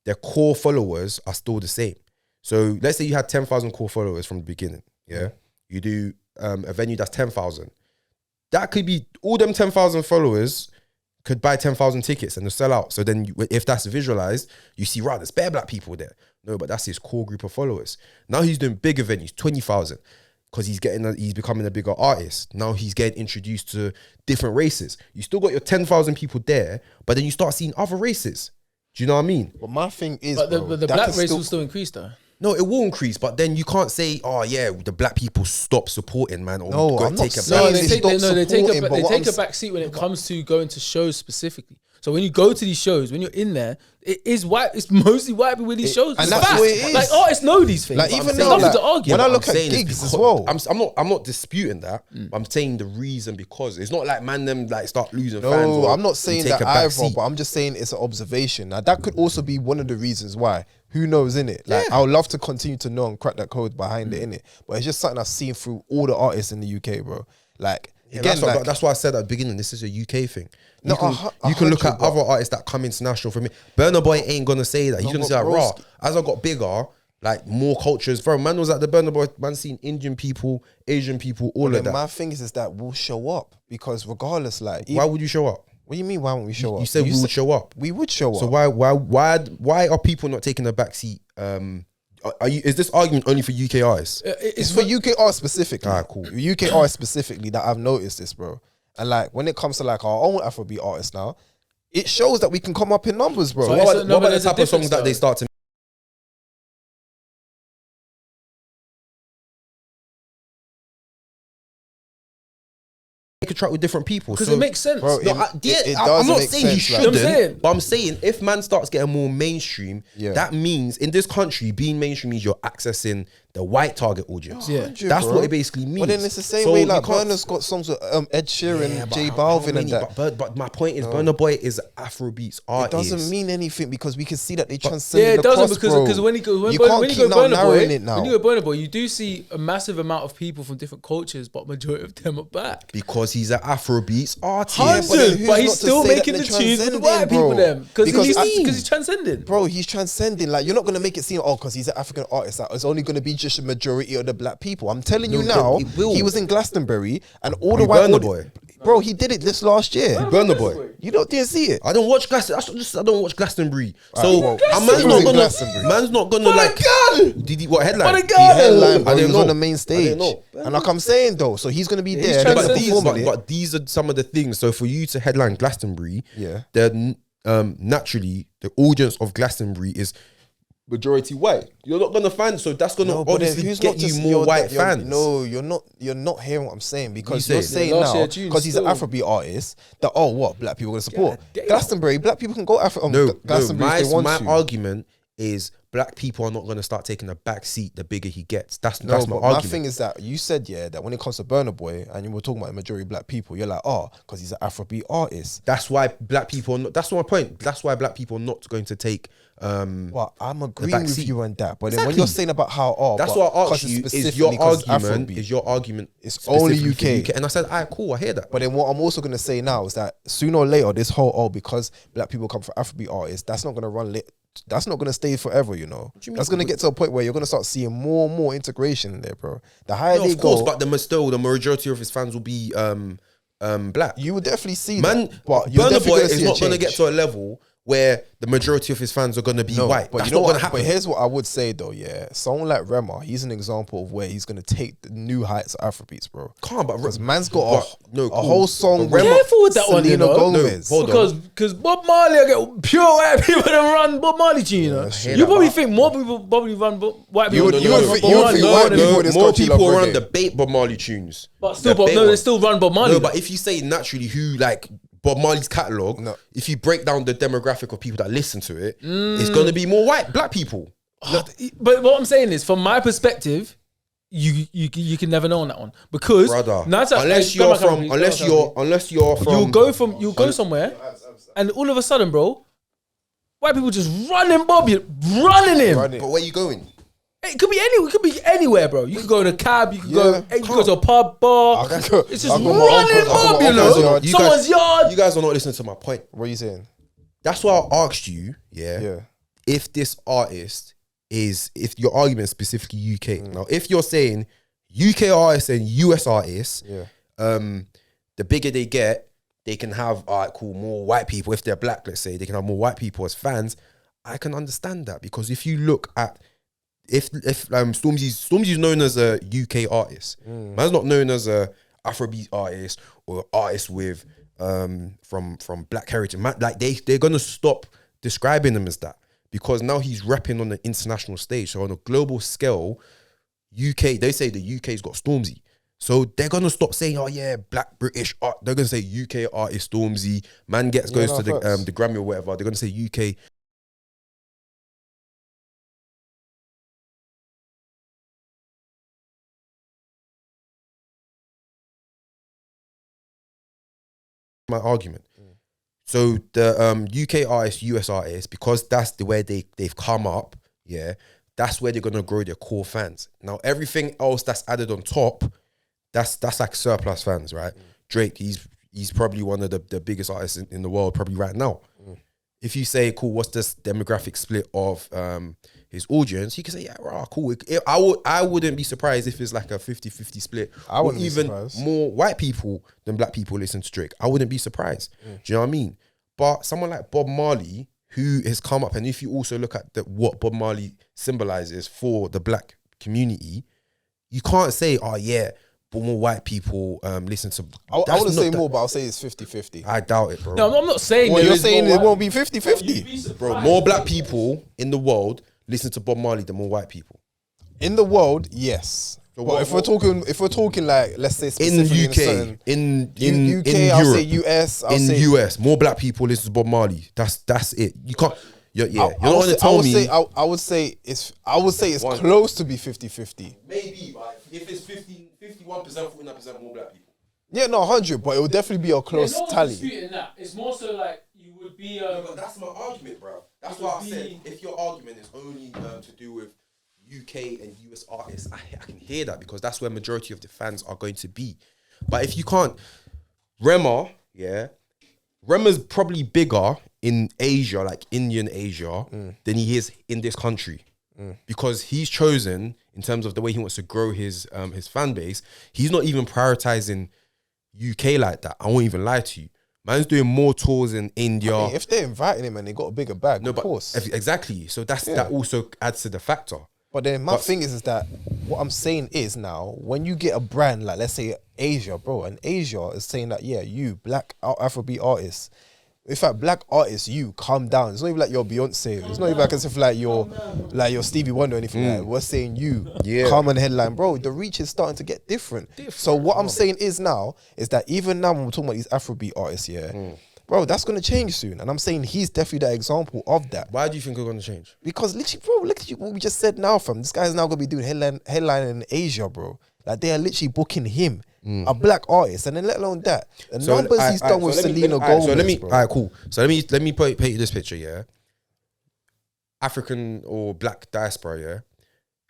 their core followers are still the same. So let's say you had 10,000 core followers from the beginning. Yeah, you do a venue that's 10,000. That could be all them 10,000 followers could buy 10,000 tickets and they'll sell out. So then if that's visualized, you see, right, there's bare black people there. No, but that's his core group of followers. Now he's doing bigger venues, 20,000, because he's becoming a bigger artist. Now he's getting introduced to different races. You still got your 10,000 people there, but then you start seeing other races. Do you know what I mean? But my thing is, but the black race will still increase though. No, it will increase, but then you can't say, "Oh yeah, the black people stop supporting, man." Or no, I'm not they take a back seat when it comes to going to shows specifically. So when you go to these shows, when you're in there, it is white. It's mostly white people with these shows, and that's what it is. Like artists know these things. Like even though, nothing to argue. When I look at gigs as well, I'm not disputing that. I'm saying the reason because it's not like man them like start losing fans. No, I'm not saying that either, but I'm just saying it's an observation. Now that could also be one of the reasons why. Who knows, innit? Like, I would love to continue to know and crack that code behind it, innit? But it's just something I've seen through all the artists in the UK, bro. Like, again, that's why I said at the beginning, this is a UK thing. You you can look at other artists that come international from me. Burna Boy ain't gonna say that. He's gonna say like, raw. As I got bigger, like more cultures. Bro, man was at the Burna Boy, man seen Indian people, Asian people, all of that. My thing is that we'll show up because regardless, like, why would you show up? What do you mean? Why won't we show up? You said we would show up. We would show up. So why are people not taking a backseat? Is this argument only for UK artists? It's for UK artists specifically. Alright, cool. UK artists specifically that I've noticed this, bro. And like when it comes to like our own Afrobeat artists now, it shows that we can come up in numbers, bro. So what about the type of songs that they start to make a track with different people? Because it makes sense. Bro, No, I'm not saying he shouldn't, but I'm saying if man starts getting more mainstream, that means in this country, being mainstream means you're accessing the white target audience. Yeah, that's what it basically means. But then it's the same way like Burna's got songs with Ed Sheeran, J Balvin and that. But my point is Burna Boy is Afrobeats artist. It doesn't mean anything because we can see that they transcend. Yeah, it doesn't because when you go Burna Boy, you do see a massive amount of people from different cultures, but majority of them are black. Because he's an Afrobeats artist. But he's still making the tunes with the white people then. Because he's transcending. Bro, he's transcending. Like, you're not going to make it seem, because he's an African artist. Like, it's only going to be just a majority of the black people. I'm telling you now, he was in Glastonbury and all the white... Burna Boy. Bro, he did it this last year. Burna Boy. You didn't see it? I don't watch Glastonbury. I don't watch Glastonbury. So man's not gonna like. Did he what headline? He headline, bro. He was on the main stage. And like I'm saying though, so he's gonna be there. But these are some of the things. So for you to headline Glastonbury, then naturally the audience of Glastonbury is majority white. You're not gonna find, so that's gonna obviously get you more white fans. No, you're not hearing what I'm saying because you're saying now because he's an Afrobeat artist that black people are gonna support Glastonbury. Black people can go Glastonbury if they want to. My argument is black people are not going to start taking a back seat the bigger he gets. That's my but argument. my thing is that you said that when it comes to Burna Boy and you were talking about the majority of black people, you're like, because he's an Afrobeat artist. That's why black people are not, that's my point. That's why black people are not going to take well, I'm agreeing with you on that. But then when Exactly. you're saying about how that's what I asked you, is your argument it's only specifically UK. for UK? And I said, alright, cool, I hear that. But then what I'm also going to say now is that sooner or later, this whole, because black people come from Afrobeat artists, that's not going to run lit. That's not going to stay forever, you know. That's going to get to a point where you're going to start seeing more and more integration in there, bro. The higher they of course, go, but the majority of his fans will be black. you will definitely see Man, that. But you're Burna definitely Boy going to is see not a going to change. get to a level where the majority of his fans are going to be white. But That's you know not what? going to happen. But here's what I would say though, someone like Rema, he's an example of where he's going to take the new heights of Afrobeats, bro. Because man's got a cool. whole song. But Careful with that one, you Selena know. Gomez. No, hold on. Because Bob Marley, I get pure white people that run Bob Marley tune, you know. Yeah, You probably think more people probably run white people. would than think Bob Marley. white people would more Scotty people Love run reggae. debate Bob Marley tunes. But still, Debate they one. still run Bob Marley. No, but if you say naturally who like Bob Marley's catalogue, if you break down the demographic of people that listen to it, it's going to be more black people. But what I'm saying is, from my perspective, you can never know on that one because Brother, unless you'll go somewhere and all of a sudden, bro, white people just running running him. But where you going? It could be anywhere. It could be anywhere, bro. You could go in a cab. You could go to a pub, bar. It's just running Bob, you know. Someone's yard. You guys are not listening to my point. What are you saying? That's why I asked you, if this artist if your argument is specifically UK. Now, if you're saying UK artists and US artists, the bigger they get, they can have more white people. If they're black, let's say, they can have more white people as fans. I can understand that because if you look at if Stormzy's known as a UK artist, man's not known as a Afrobeat artist or artist with from black heritage. Man, like they're gonna stop describing him as that because now he's repping on the international stage. So on a global scale, UK, they say the UK's got Stormzy. So they're gonna stop saying, "Oh yeah, black British art." They're gonna say UK artist Stormzy. Man goes to the Grammy or whatever. They're gonna say UK. My argument. So the UK artists, US artists, because that's the way they've come up. Yeah, that's where they're gonna grow their core fans. Now everything else that's added on top. That's like surplus fans, right? Drake, he's probably one of the biggest artists in the world, probably right now. If you say, cool, what's this demographic split of his audience? You can say, yeah, cool. I wouldn't be surprised if it's like a 50-50 split. I wouldn't or even be surprised. more white people than black people listen to Drake. I wouldn't be surprised. Do you know what I mean? But someone like Bob Marley, who has come up, and if you also look at what Bob Marley symbolizes for the black community, you can't say, oh yeah, but more white people listen to. I wouldn't say more, but I'll say it's 50-50. I doubt it, bro. No, I'm not saying. Well, there you're is saying more it white won't be 50-50. Bro, more black people in the world listen to Bob Marley than more white people. In the world, yes. But if we're talking like, let's say In specifically UK, in UK, in I'll Europe, say US, US, more black people listen to Bob Marley. That's it. You can't. You're not going to tell me. I would say it's close to be 50-50. Maybe, but if it's 51%, 49% more black people. Yeah, no, 100, but it would definitely be a close There's no tally. disputing that. It's more so like you would be. But that's my argument, bro. That's why I said if your argument is only to do with UK and US artists, I can hear that because that's where majority of the fans are going to be. But if you can't, Rema's probably bigger in Asia, like Indian Asia, than he is in this country. Because he's chosen, in terms of the way he wants to grow his fan base, he's not even prioritizing UK like that. I won't even lie to you. Man's doing more tours in India. I mean, if they're inviting him and they got a bigger bag, of course. Exactly. So that also adds to the factor. But then my thing is that what I'm saying is now, when you get a brand like, let's say Asia, bro, and Asia is saying that, yeah, you, black Afrobeat artists, in fact, black artists, you calm down. It's not even like you're Beyonce. It's not even like as if like you're Stevie Wonder or anything like that. We're saying you, calm on the headline, bro. The reach is starting to get different. So what I'm saying is now is that even now when we're talking about these Afrobeat artists, Bro, that's going to change soon. And I'm saying he's definitely that example of that. Why do you think it's going to change? Because literally, bro, look at what we just said now, fam. This guy's now going to be doing headline in Asia, bro. Like, they are literally booking him, a black artist. And then let alone that. The numbers he's done with Selena Gomez, bro. All right, cool. So let me paint you this picture, yeah? African or black diaspora, yeah?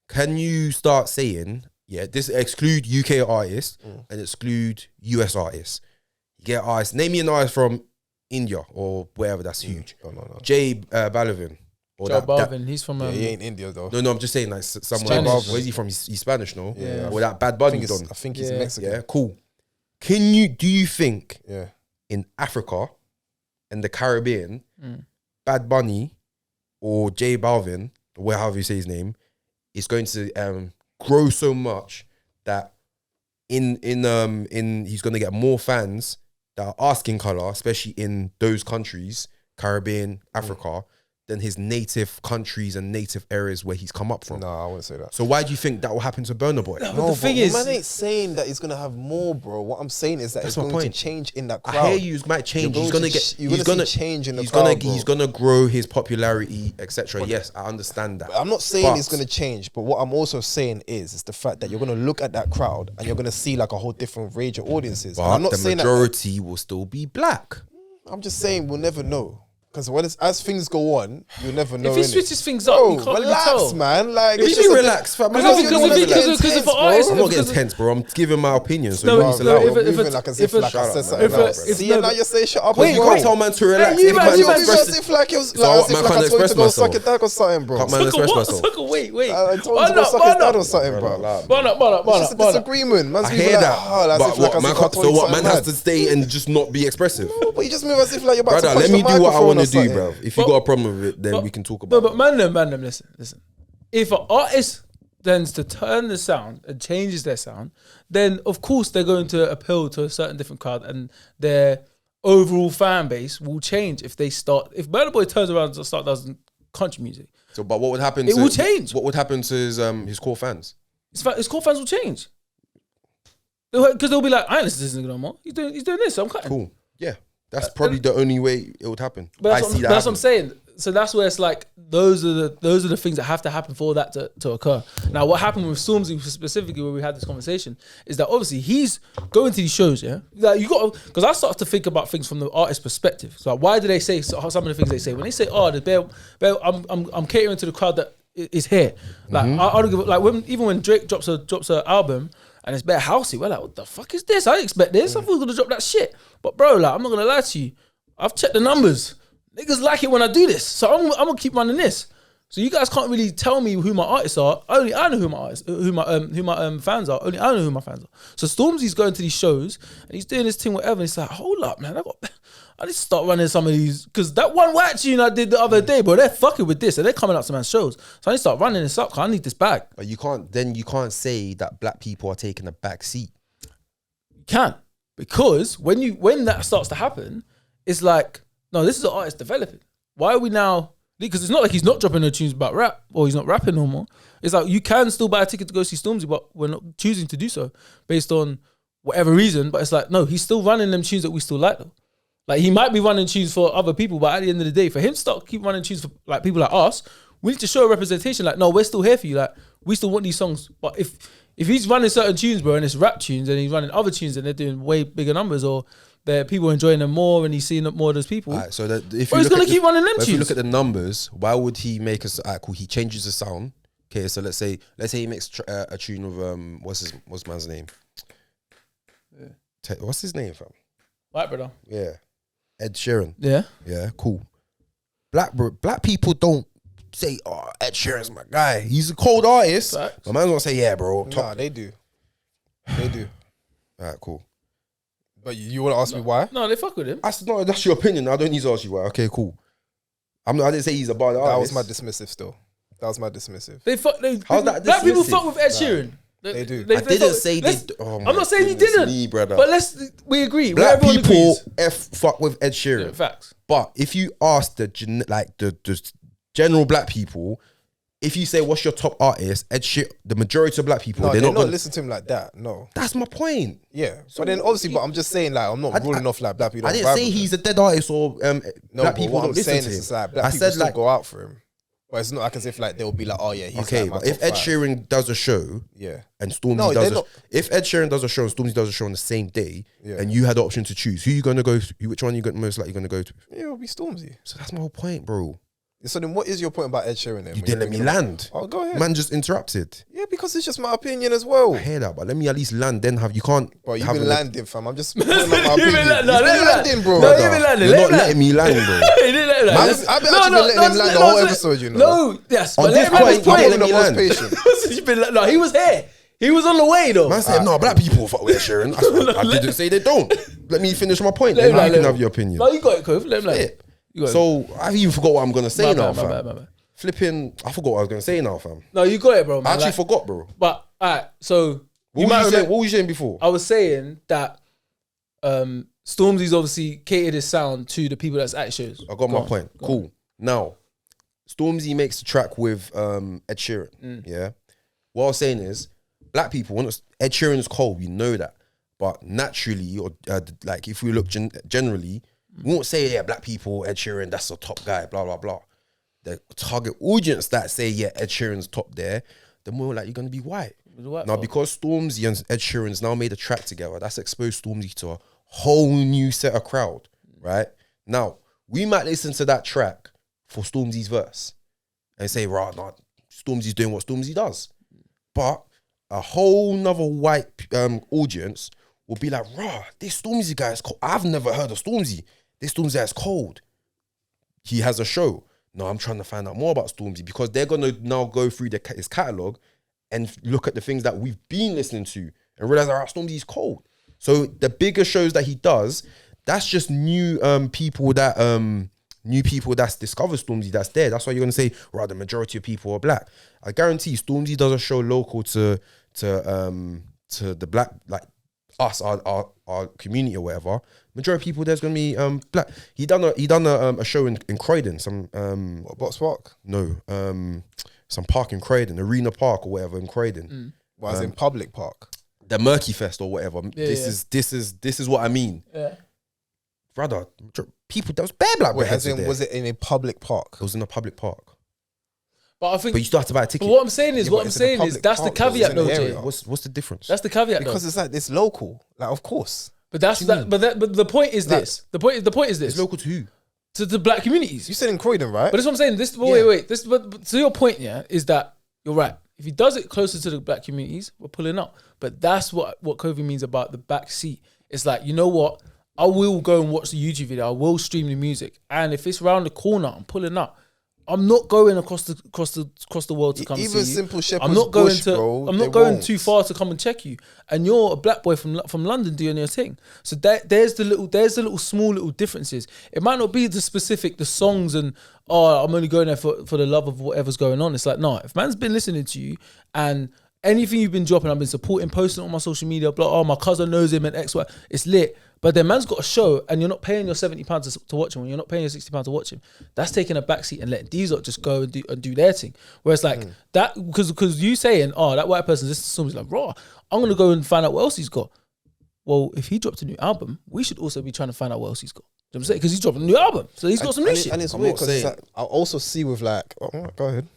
Can you start saying, yeah, this exclude UK artists and exclude US artists? You get artists, name me an artist from India or wherever that's huge. No. Jay Balvin. Or Joe Balvin, he's from... he ain't India, though. No, I'm just saying, like, someone... Where's he from? He's Spanish, no? Yeah. Or that Bad Bunny done. I think he's Mexican. Yeah, cool. Do you think Yeah. in Africa and the Caribbean, Bad Bunny or J Balvin, or however you say his name, is going to grow so much that in he's going to get more fans that are asking color, especially in those countries, Caribbean, Africa, than his native countries and native areas where he's come up from. No, I wouldn't say that. So why do you think that will happen to Burna Boy? No, but the thing is... man ain't saying that he's going to have more, bro. What I'm saying is that it's going to change in that crowd. I hear you, it might change. He's going to get... You're going to see change in the crowd, bro. He's going to grow his popularity, etc. Yes, I understand that. I'm not saying it's going to change, but what I'm also saying is the fact that you're going to look at that crowd and you're going to see like a whole different range of audiences. But I'm not the saying majority will still be black. I'm just saying we'll never know. Because as things go on, you'll never know. If he switches things up, you can't relax, really tell. man. Like, If you relax, fam. I'm not Because getting tense, bro. I'm giving my opinion. So No, you need to allow it. moving like as if like I said something else. See, now you say shut up. Wait, you can't tell man to relax. you If man- man you is man- As if like it was like I told you to go suck it down or something, bro. Can't man express myself. Wait. I told you to go suck it down or something, bro. It's just a Bana. disagreement. Man's I moving hear like, that. But what man can't? So what man has to stay and just not be expressive. But you just move as if like you're about to Brother, punch let me the do what I microphone want or to do, something. bro. If you got a problem with it, then we can talk about But it. man, them, listen. If an artist tends to turn the sound and changes their sound, then of course they're going to appeal to a certain different crowd, and their overall fan base will change if they start. If Burna Boy turns around and start doing country music, So, but what would happen? It will change. What would happen to his core fans? his core fans will change. Because they'll be like, I ain't listening to this nigga no more. He's doing this, so I'm cutting. Cool. Yeah, that's probably the only way it would happen. But I see that. that's what I'm saying. So that's where it's like those are the things that have to happen for that to occur. Now, what happened with Stormzy specifically, where we had this conversation, is that obviously he's going to these shows. Yeah, like you got because I started to think about things from the artist perspective. So like, why do they say some of the things they say when they say, "Oh, I'm catering to the crowd that is here." Like I don't give like even when Drake drops a album. And it's bare housey. We're like, what the fuck is this? I didn't expect this. I thought he was gonna drop that shit. But bro, like, I'm not gonna lie to you. I've checked the numbers. Niggas like it when I do this. So I'm gonna keep running this. So you guys can't really tell me who my artists are. Only I know who my fans are. Only I know who my fans are. So Stormzy's going to these shows and he's doing this thing, whatever. And it's like, hold up, man. I need to start running some of these because that one white tune I did the other day, bro, they're fucking with this and they're coming up to man's shows. So I need to start running this up because I need this back. But you can't say that black people are taking a back seat. You can. Because when that starts to happen, it's like, no, this is an artist developing. Why are we now? Because it's not like he's not dropping no tunes about rap or he's not rapping no more. It's like you can still buy a ticket to go see Stormzy, but we're not choosing to do so based on whatever reason. But it's like, no, he's still running them tunes that we still like though. Like he might be running tunes for other people, but at the end of the day, for him to keep running tunes for like people like us, we need to show a representation. Like, no, we're still here for you. Like, we still want these songs. But if he's running certain tunes, bro, and it's rap tunes, and he's running other tunes and they're doing way bigger numbers, or the people are enjoying them more, and he's seeing more of those people. Right, so that if he's gonna keep running them tunes. If you look at the numbers, why would he make us? Cool. He changes the sound. Okay, so let's say he makes a tune with what's man's name? What's his name, fam? White brother. Yeah. Ed Sheeran. Yeah, cool. Black people don't say, "Oh, Ed Sheeran's my guy. He's a cold artist." Facts. But man's gonna say, "Yeah, bro." Nah, they do. Alright, cool. But you want to ask me why? No, they fuck with him. No, that's your opinion. I don't need to ask you why. Okay, cool. I didn't say he's a bad artist. That was my dismissive. Still, that was my dismissive. How's that black people dismissive? fuck with Ed Sheeran. They do. I didn't say they. Oh I'm not saying you didn't, brother. but we agree. Black Everyone people agrees. fuck with Ed Sheeran. Yeah, facts. But if you ask the general black people, if you say what's your top artist, the majority of black people, No, they're not gonna listen to him like that. No, that's my point. yeah. So, but then obviously, but I'm just saying, like, I'm not ruling off like black people. I didn't say he's a dead artist or no, black people what don't I'm listen saying to him. is like black I people said still like go out for him. But it's not like as if like they'll be like, oh yeah, he's okay, like my but if top Ed five. Sheeran does a show, Yeah. and Stormzy No, does they're if Ed Sheeran does a show and Stormzy does a show on the same day, Yeah. and you had the option to choose, who you gonna go to? Which one you most likely gonna go to? Yeah, it'll be Stormzy. So that's my whole point, bro. So then, what is your point about Ed Sheeran? Then You didn't let me land. Oh, go ahead. Man just interrupted. Yeah, because it's just my opinion as well. I hear that, but let me at least land. Then you can't. Bro, you've have been an- landing, fam. I'm just putting up my opinion. No, You've let been him land. landing, bro. No, brother. you've been landing. You're Let not him letting me land, bro. He didn't let him land. I've actually been letting him land the whole episode, you know. No, yes. On But this let him land his point, you point. didn't let me land. patient. You've been no, he was here. He was on the way though. Man said, no, black people fuck with Ed Sheeran. I didn't say they don't. Let me finish my point. Let Then him you land, can let have him. your opinion. No, you got it, Kof. Let him land. Yeah. You got it. So I even forgot what I'm gonna say now, My fam. bad. Flipping, I forgot what I was gonna say now, fam. No, you got it, bro. I Man. actually Like, forgot, bro. But alright, so What might were you saying? remember- What were you saying before? I was saying that Stormzy's obviously catered his sound to the people that's at shows. I got my point. Cool. Now, Stormzy makes the track with Ed Sheeran. Yeah. What I was saying is, black people, when Ed Sheeran's cold, we know that. But naturally, or like if we look generally, we won't say, yeah, black people, Ed Sheeran, that's the top guy, blah, blah, blah. The target audience that say, yeah, Ed Sheeran's top there, the more like you're going to be white. Now, because Stormzy and Ed Sheeran's now made a track together, that's exposed Stormzy to a whole new set of crowd, right? Now, we might listen to that track for Stormzy's verse and say, right, nah, Stormzy's doing what Stormzy does. But a whole nother white audience will be like, rah, this Stormzy guy is cold. I've never heard of Stormzy. This Stormzy guy is cold. He has a show. No, I'm trying to find out more about Stormzy because they're going to now go through his catalogue and look at the things that we've been listening to and realize, all right, Stormzy's cold. So the bigger shows that he does, that's just new people that's discovered Stormzy that's there. That's why you're going to say, right, the majority of people are black. I guarantee Stormzy does a show local to the black, like us, our community or whatever. Majority of people there's going to be black. He done a show in Croydon, some Box Park? No, some park in Croydon, Arena Park or whatever in Croydon. Well, as in public park. The Murky Fest or whatever. This is what I mean. Yeah. Brother, people, there was bare black Wait, heads as in, there. was it in a public park? It was in a public park. But I think But you still have to buy a ticket. but what I'm saying is, Yeah, what but I'm it's in a saying is, public that's the park, though, it's caveat in the though, Jay. area. What's the difference? That's the caveat Because though. it's like, it's local. Like, of course. But that's that. But the point is Like- this. The point is this. It's local to who? To the black communities. You said in Croydon, right? But that's what I'm saying. This wait. This but to your point, yeah, is that you're right. If he does it closer to the black communities, we're pulling up. But that's what KOFI means about the back seat. It's like, you know what? I will go and watch the YouTube video. I will stream the music, and if it's around the corner, I'm pulling up. I'm not going across the world to come Even see you. simple Shepherd's I'm not going Bush, to. bro, I'm they not going won't. too far to come and check you. And you're a black boy from London doing your thing. So there's the little small little differences. It might not be the specific, the songs and I'm only going there for the love of whatever's going on. It's like, no, if man's been listening to you and anything you've been dropping, I've been supporting, posting on my social media, blah, my cousin knows him and X, Y, it's lit. But then man's got a show and you're not paying your £70 to watch him, or you're not paying your £60 to watch him. That's taking a backseat and letting these lot just go and do their thing. Whereas like that, because you saying, that white person, this is like, raw, I'm going to go and find out what else he's got. Well, if he dropped a new album, we should also be trying to find out what else he's got. You know what I'm saying? Because he's dropping a new album. So he's got some new shit. And it's I'm weird not because saying- like, I also see with like, go ahead.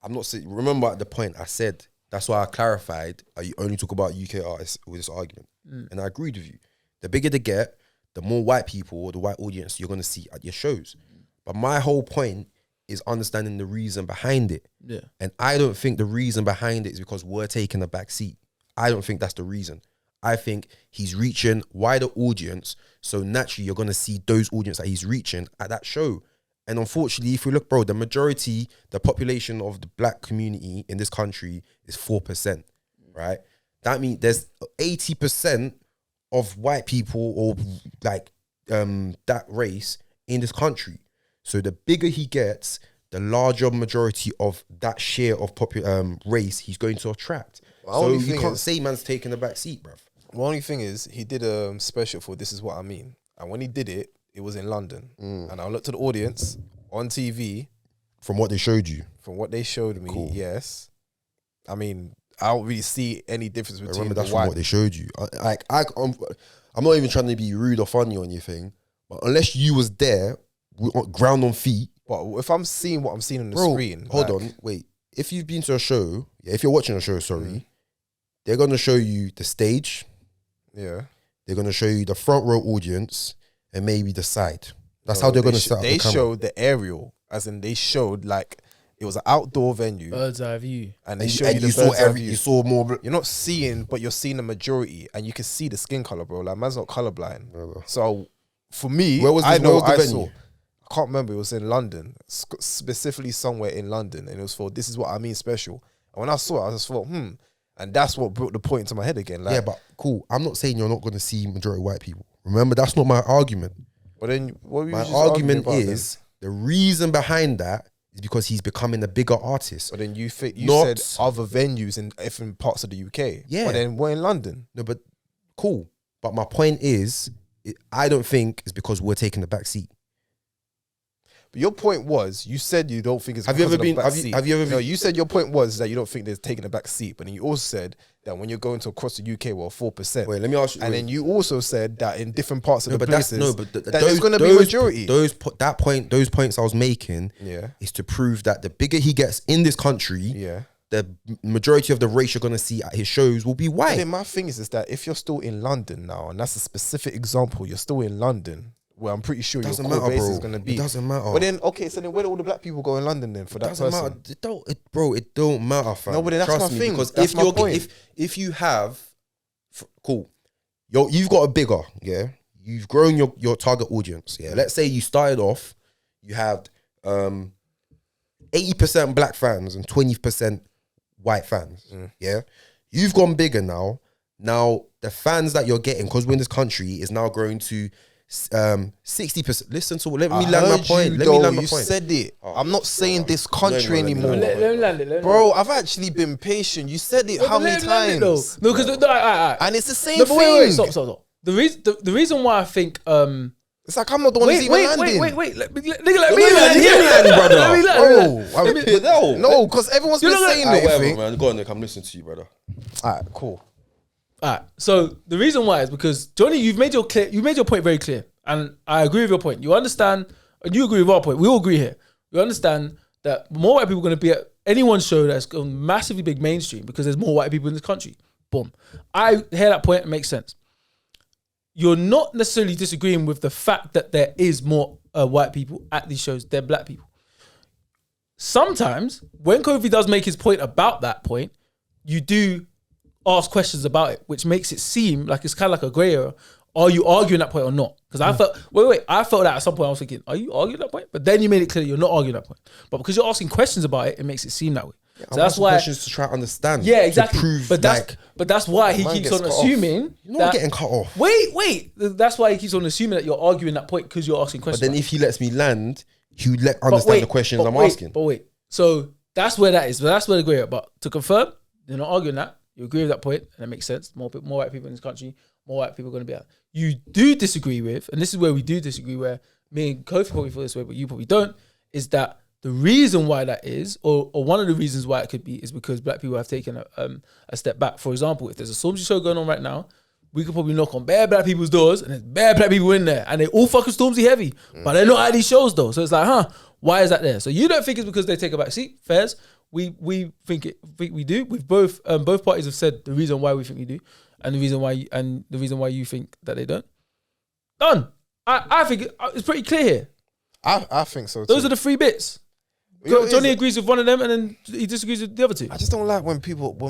I'm not saying. Remember at the point I said. That's why I clarified. You only talk about UK artists with this argument, and I agreed with you. The bigger they get, the more white people or the white audience you're going to see at your shows. But my whole point is understanding the reason behind it. Yeah. And I don't think the reason behind it is because we're taking a back seat. I don't think that's the reason. I think he's reaching wider audience, so naturally you're going to see those audience that he's reaching at that show. And unfortunately, if you look, bro, the population of the black community in this country is 4%, right? That means there's 80% of white people or like that race in this country. So the bigger he gets, the larger majority of that share of race he's going to attract. Well, so only you thing can't is- say man's taking the back seat, bruv. The only thing is, he did a special for This Is What I Mean. And when he did it, it was in London. And I looked at the audience on TV, From what they showed you. From what they showed me, yes. I mean, I don't really see any difference between. Remember, that's from what they showed you. I'm not even trying to be rude or funny or anything, but unless you was there, ground on feet. But if I'm seeing what I'm seeing on the screen, hold on, wait. If you've been to a show, if you're watching a show, they're gonna show you the stage. Yeah. They're gonna show you the front row audience and maybe the side. That's how they're gonna set up the camera. They showed the aerial, as in they showed like it was an outdoor venue, bird's eye view, and they showed you the bird's eye view. You saw more. You're not seeing, but you're seeing the majority, and you can see the skin color, bro. Like man's not colorblind. No. So for me, where was this, I saw. I can't remember. It was in London, specifically somewhere in London, and it was for "This Is What I Mean" special. And when I saw it, I just thought, and that's what brought the point into my head again. Like, yeah, but cool. I'm not saying you're not going to see majority white people. Remember, that's not my argument. But then, what were you my argument is the reason behind that is because he's becoming a bigger artist. But then you said other venues in different parts of the UK. Yeah. But then we're in London. No, but cool. But my point is, I don't think it's because we're taking the back seat. But your point was, you said you don't think it's. Have you ever been? No, you said your point was that you don't think they're taking a back seat, but then you also said that when you're going to across the UK, 4%. Wait, let me ask you. And then you also said that in different parts of the places, that there's going to be majority. Those points I was making, is to prove that the bigger he gets in this country, the majority of the race you're going to see at his shows will be white. But then my thing is that if you're still in London now, and that's a specific example, you're still in London. Well, I'm pretty sure your core base is going to be. It doesn't matter. But then, okay, so then where do all the black people go in London then for that person? Matter. It don't matter, fam. No, but then that's my thing. Because if you have, cool, you've got a bigger, you've grown your target audience, Let's say you started off, you had 80% black fans and 20% white fans, You've gone bigger now. Now, the fans that you're getting, because we're in this country, is now growing to 60%. Listen to let me land my point. You said it. I'm not saying this country anymore. Let me land it. Bro, I've actually been patient. You said it how many times? No, because and it's the same thing. Wait, stop. The reason why I think it's like I'm not the one who's even landing. Wait. Let me land, brother. No, because everyone's been saying it. Whatever, man. Go on, Nick. I'm listening to you, brother. Alright, cool. Alright, so the reason why is because Johnny, you've made your point very clear, and I agree with your point. You understand, and you agree with our point. We all agree here. We understand that more white people are going to be at anyone's show that's gone massively big mainstream because there's more white people in this country. Boom. I hear that point. It makes sense. You're not necessarily disagreeing with the fact that there is more white people at these shows than black people. Sometimes when KOFI does make his point about that point, you do ask questions about it, which makes it seem like it's kind of like a grey area. Are you arguing that point or not? Because I felt, I felt that at some point I was thinking, are you arguing that point? But then you made it clear you're not arguing that point. But because you're asking questions about it, it makes it seem that way. Yeah, so that's why questions to try to understand. Yeah, exactly. But that's why he keeps on assuming you're not getting cut off. Wait. That's why he keeps on assuming that you're arguing that point because you're asking questions. But then if he lets me land, he would understand the questions I'm asking. But wait. So that's where that is. But that's where the grey area. But to confirm, you're not arguing that. You agree with that point, and it makes sense. More white people in this country, more white people are going to be out. You do disagree with, and this is where we do disagree, where me and KOFI probably feel this way, but you probably don't, is that the reason why that is, or one of the reasons why it could be, is because black people have taken a step back. For example, if there's a Stormzy show going on right now, we could probably knock on bare black people's doors, and there's bare black people in there, and they all fucking Stormzy heavy, but they're not at these shows though. So it's like, why is that there? So you don't think it's because they take a back seat? Fairs. We think we do. We've both parties have said the reason why we think we do, and the reason why you think that they don't. Done. I think it's pretty clear here. I think so too. Those are the three bits. Johnny agrees with one of them, and then he disagrees with the other two. I just don't like when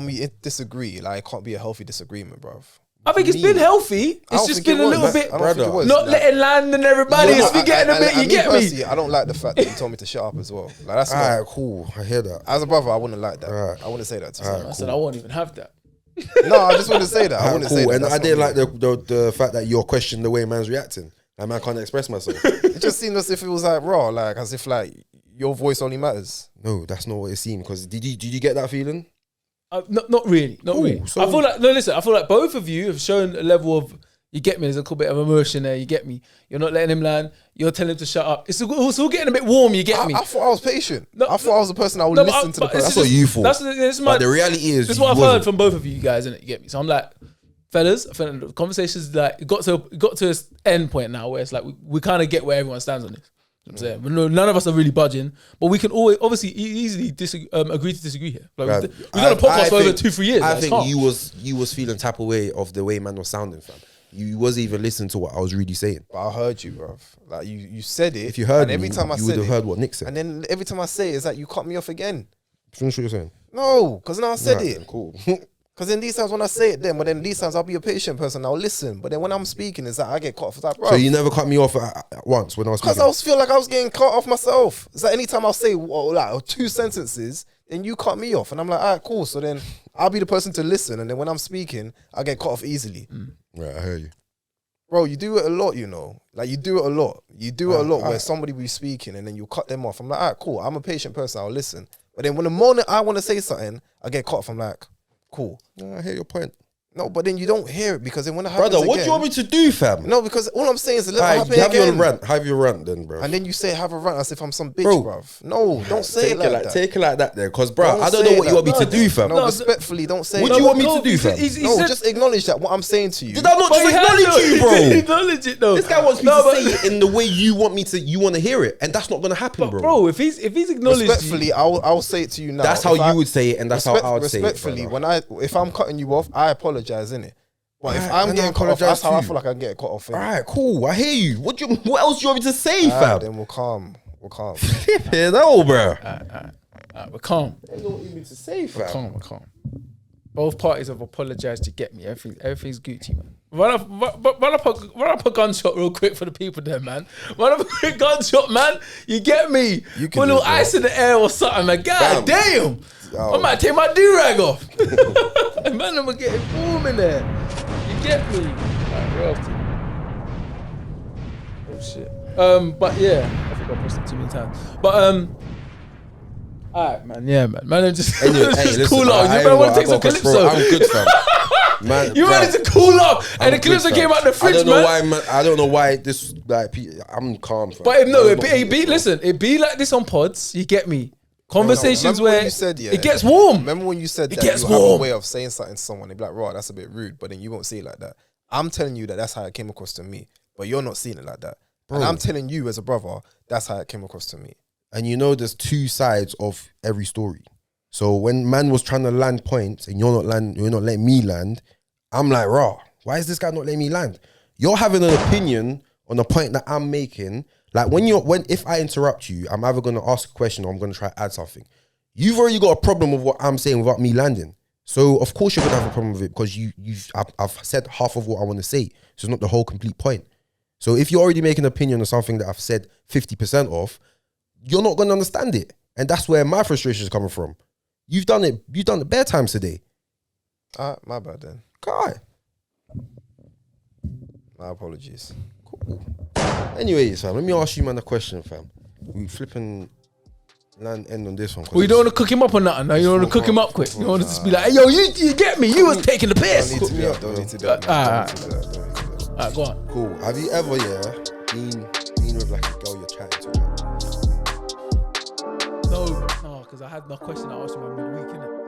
we disagree. Like, it can't be a healthy disagreement, bruv. I think it's been healthy. It's just been a little bit, not letting land and everybody. It's been getting a bit. You get me? I don't like the fact that you told me to shut up as well. Like, that's alright. Cool. I hear that. As a brother, I wouldn't like that. I wouldn't say that to you. I said I won't even have that. No, I just wouldn't say that. I wouldn't say that. And I didn't like the fact that you're questioning the way man's reacting. Like, man, I can't express myself. It just seemed as if it was like raw, like as if like your voice only matters. No, that's not what it seemed. Because did you get that feeling? Not really. So I feel like I feel like both of you have shown a level of You get me? There's a little bit of emotion there. You get me? You're not letting him land. You're telling him to shut up. It's all getting a bit warm. You get me? I thought I was patient. I thought I was the person that would listen to the person. That's what you thought. But the reality is, this is what I've heard from both of you guys, innit? You get me? So I'm like, fellas, I think the conversation's like it got to an end point now where it's like we kind of get where everyone stands on this. You know what I'm saying? None of us are really budging, but we can always obviously easily agree to disagree here. Like we've done a podcast for over 2-3 years. I think you was feeling tap away of the way man was sounding, fam. You wasn't even listening to what I was really saying. But I heard you, bruv. Like you said it. If you heard and every me, time I you said would have it, heard what Nick said. and then every time I say it, it's like you cut me off again. Finish what you're saying. No, because now I said it. Then, cool. Because then these times when I say it, but then these times I'll be a patient person. I'll listen. But then when I'm speaking, it's like I get cut off. It's like, bro. So you never cut me off at once when I was speaking? Because I feel like I was getting cut off myself. It's like anytime I'll say like 2 sentences, then you cut me off. And I'm like, all right, cool. So then I'll be the person to listen. And then when I'm speaking, I get cut off easily. Right, I hear you. Bro, you do it a lot, you know. Like, you do it a lot. You do it a lot where somebody be speaking and then you cut them off. I'm like, all right, cool. I'm a patient person. I'll listen. But then when the moment I want to say something, I get cut off. I'm like, cool. I hear your point. No, but then you don't hear it because then when it happens Brother, what do you want me to do, fam? No, because all I'm saying is let it happen have again. your rant. Have your rant then, bro. And then you say have a rant as if I'm some bitch, Bro. bruv. No, don't say it like that. Take it like that there. Because, bro, Don't I don't say know what you want me to that. do, fam. No, respectfully, don't say What that. do you want me to do, fam? No, just acknowledge that what I'm saying to you. Did I not just acknowledge you, bro? Acknowledge it though. This guy wants me to say it in the way you want to hear it, and that's not gonna happen, bro. Bro, if he's acknowledged Respectfully, you, I'll say it to you now. That's how you would say it, and that's how I would say it. Respectfully, if I'm cutting you off, I apologize, innit? But if Alright, I'm then getting I cut off, that's how I apologise feel like I get cut off. innit? All right, cool. I hear you. What else do you want me to say, fam? Then we'll calm. Flipping hell, bro. we're calm. I don't know what you mean to say, fam. We're calm. Both parties have apologized to get me. Everything's Gucci, man. Run up a gunshot real quick for the people there, man. Run up a quick gunshot, man. You get me? You Put a little ice in the air or something, man. God damn. Oh. I might take my do-rag off. Man, I'm getting warm in there. You get me? Alright, we're off to. Oh shit. But yeah, I think I pressed it too many times. But alright, man. Yeah, man. Man, just, Anyway, just listen, cool off. You better want to take some calypso. Bro, I'm good, fam. Man, You ready to cool off? And the calypso came out the fridge, man. I don't know why this like. I'm calm, fam. But listen, it be like this on pods. You get me? Conversations where you said, it gets warm. Remember when you said that gets you have a warm. way of saying something to someone, they'd be like, "Right, that's a bit rude," but then you won't say it like that. I'm telling you that that's how it came across to me, but you're not seeing it like that. And I'm telling you as a brother, that's how it came across to me. And you know, there's two sides of every story. So when man was trying to land points and you're not letting me land, I'm like, raw. Why is this guy not letting me land? You're having an opinion on the point that I'm making. Like if I interrupt you, I'm either gonna ask a question or I'm gonna try to add something. You've already got a problem with what I'm saying without me landing. So of course you're gonna have a problem with it because I've said half of what I want to say. So it's not the whole complete point. So if you're already making an opinion on something that I've said 50% of, you're not gonna understand it. And that's where my frustration is coming from. You've done it bare times today. My bad then. God. My apologies. Cool. Anyways, fam, let me ask you man a question, fam. We flipping end on this one. Well, you don't want to cook him up or nothing. No, you don't want to cook him up quick. You don't want to just be like, hey, yo, you get me? You was taking the piss. Don't need to do that. Alright, go on. Cool. Have you ever, been with like a girl you're chatting to? No, because I had my question I asked you about midweek, innit?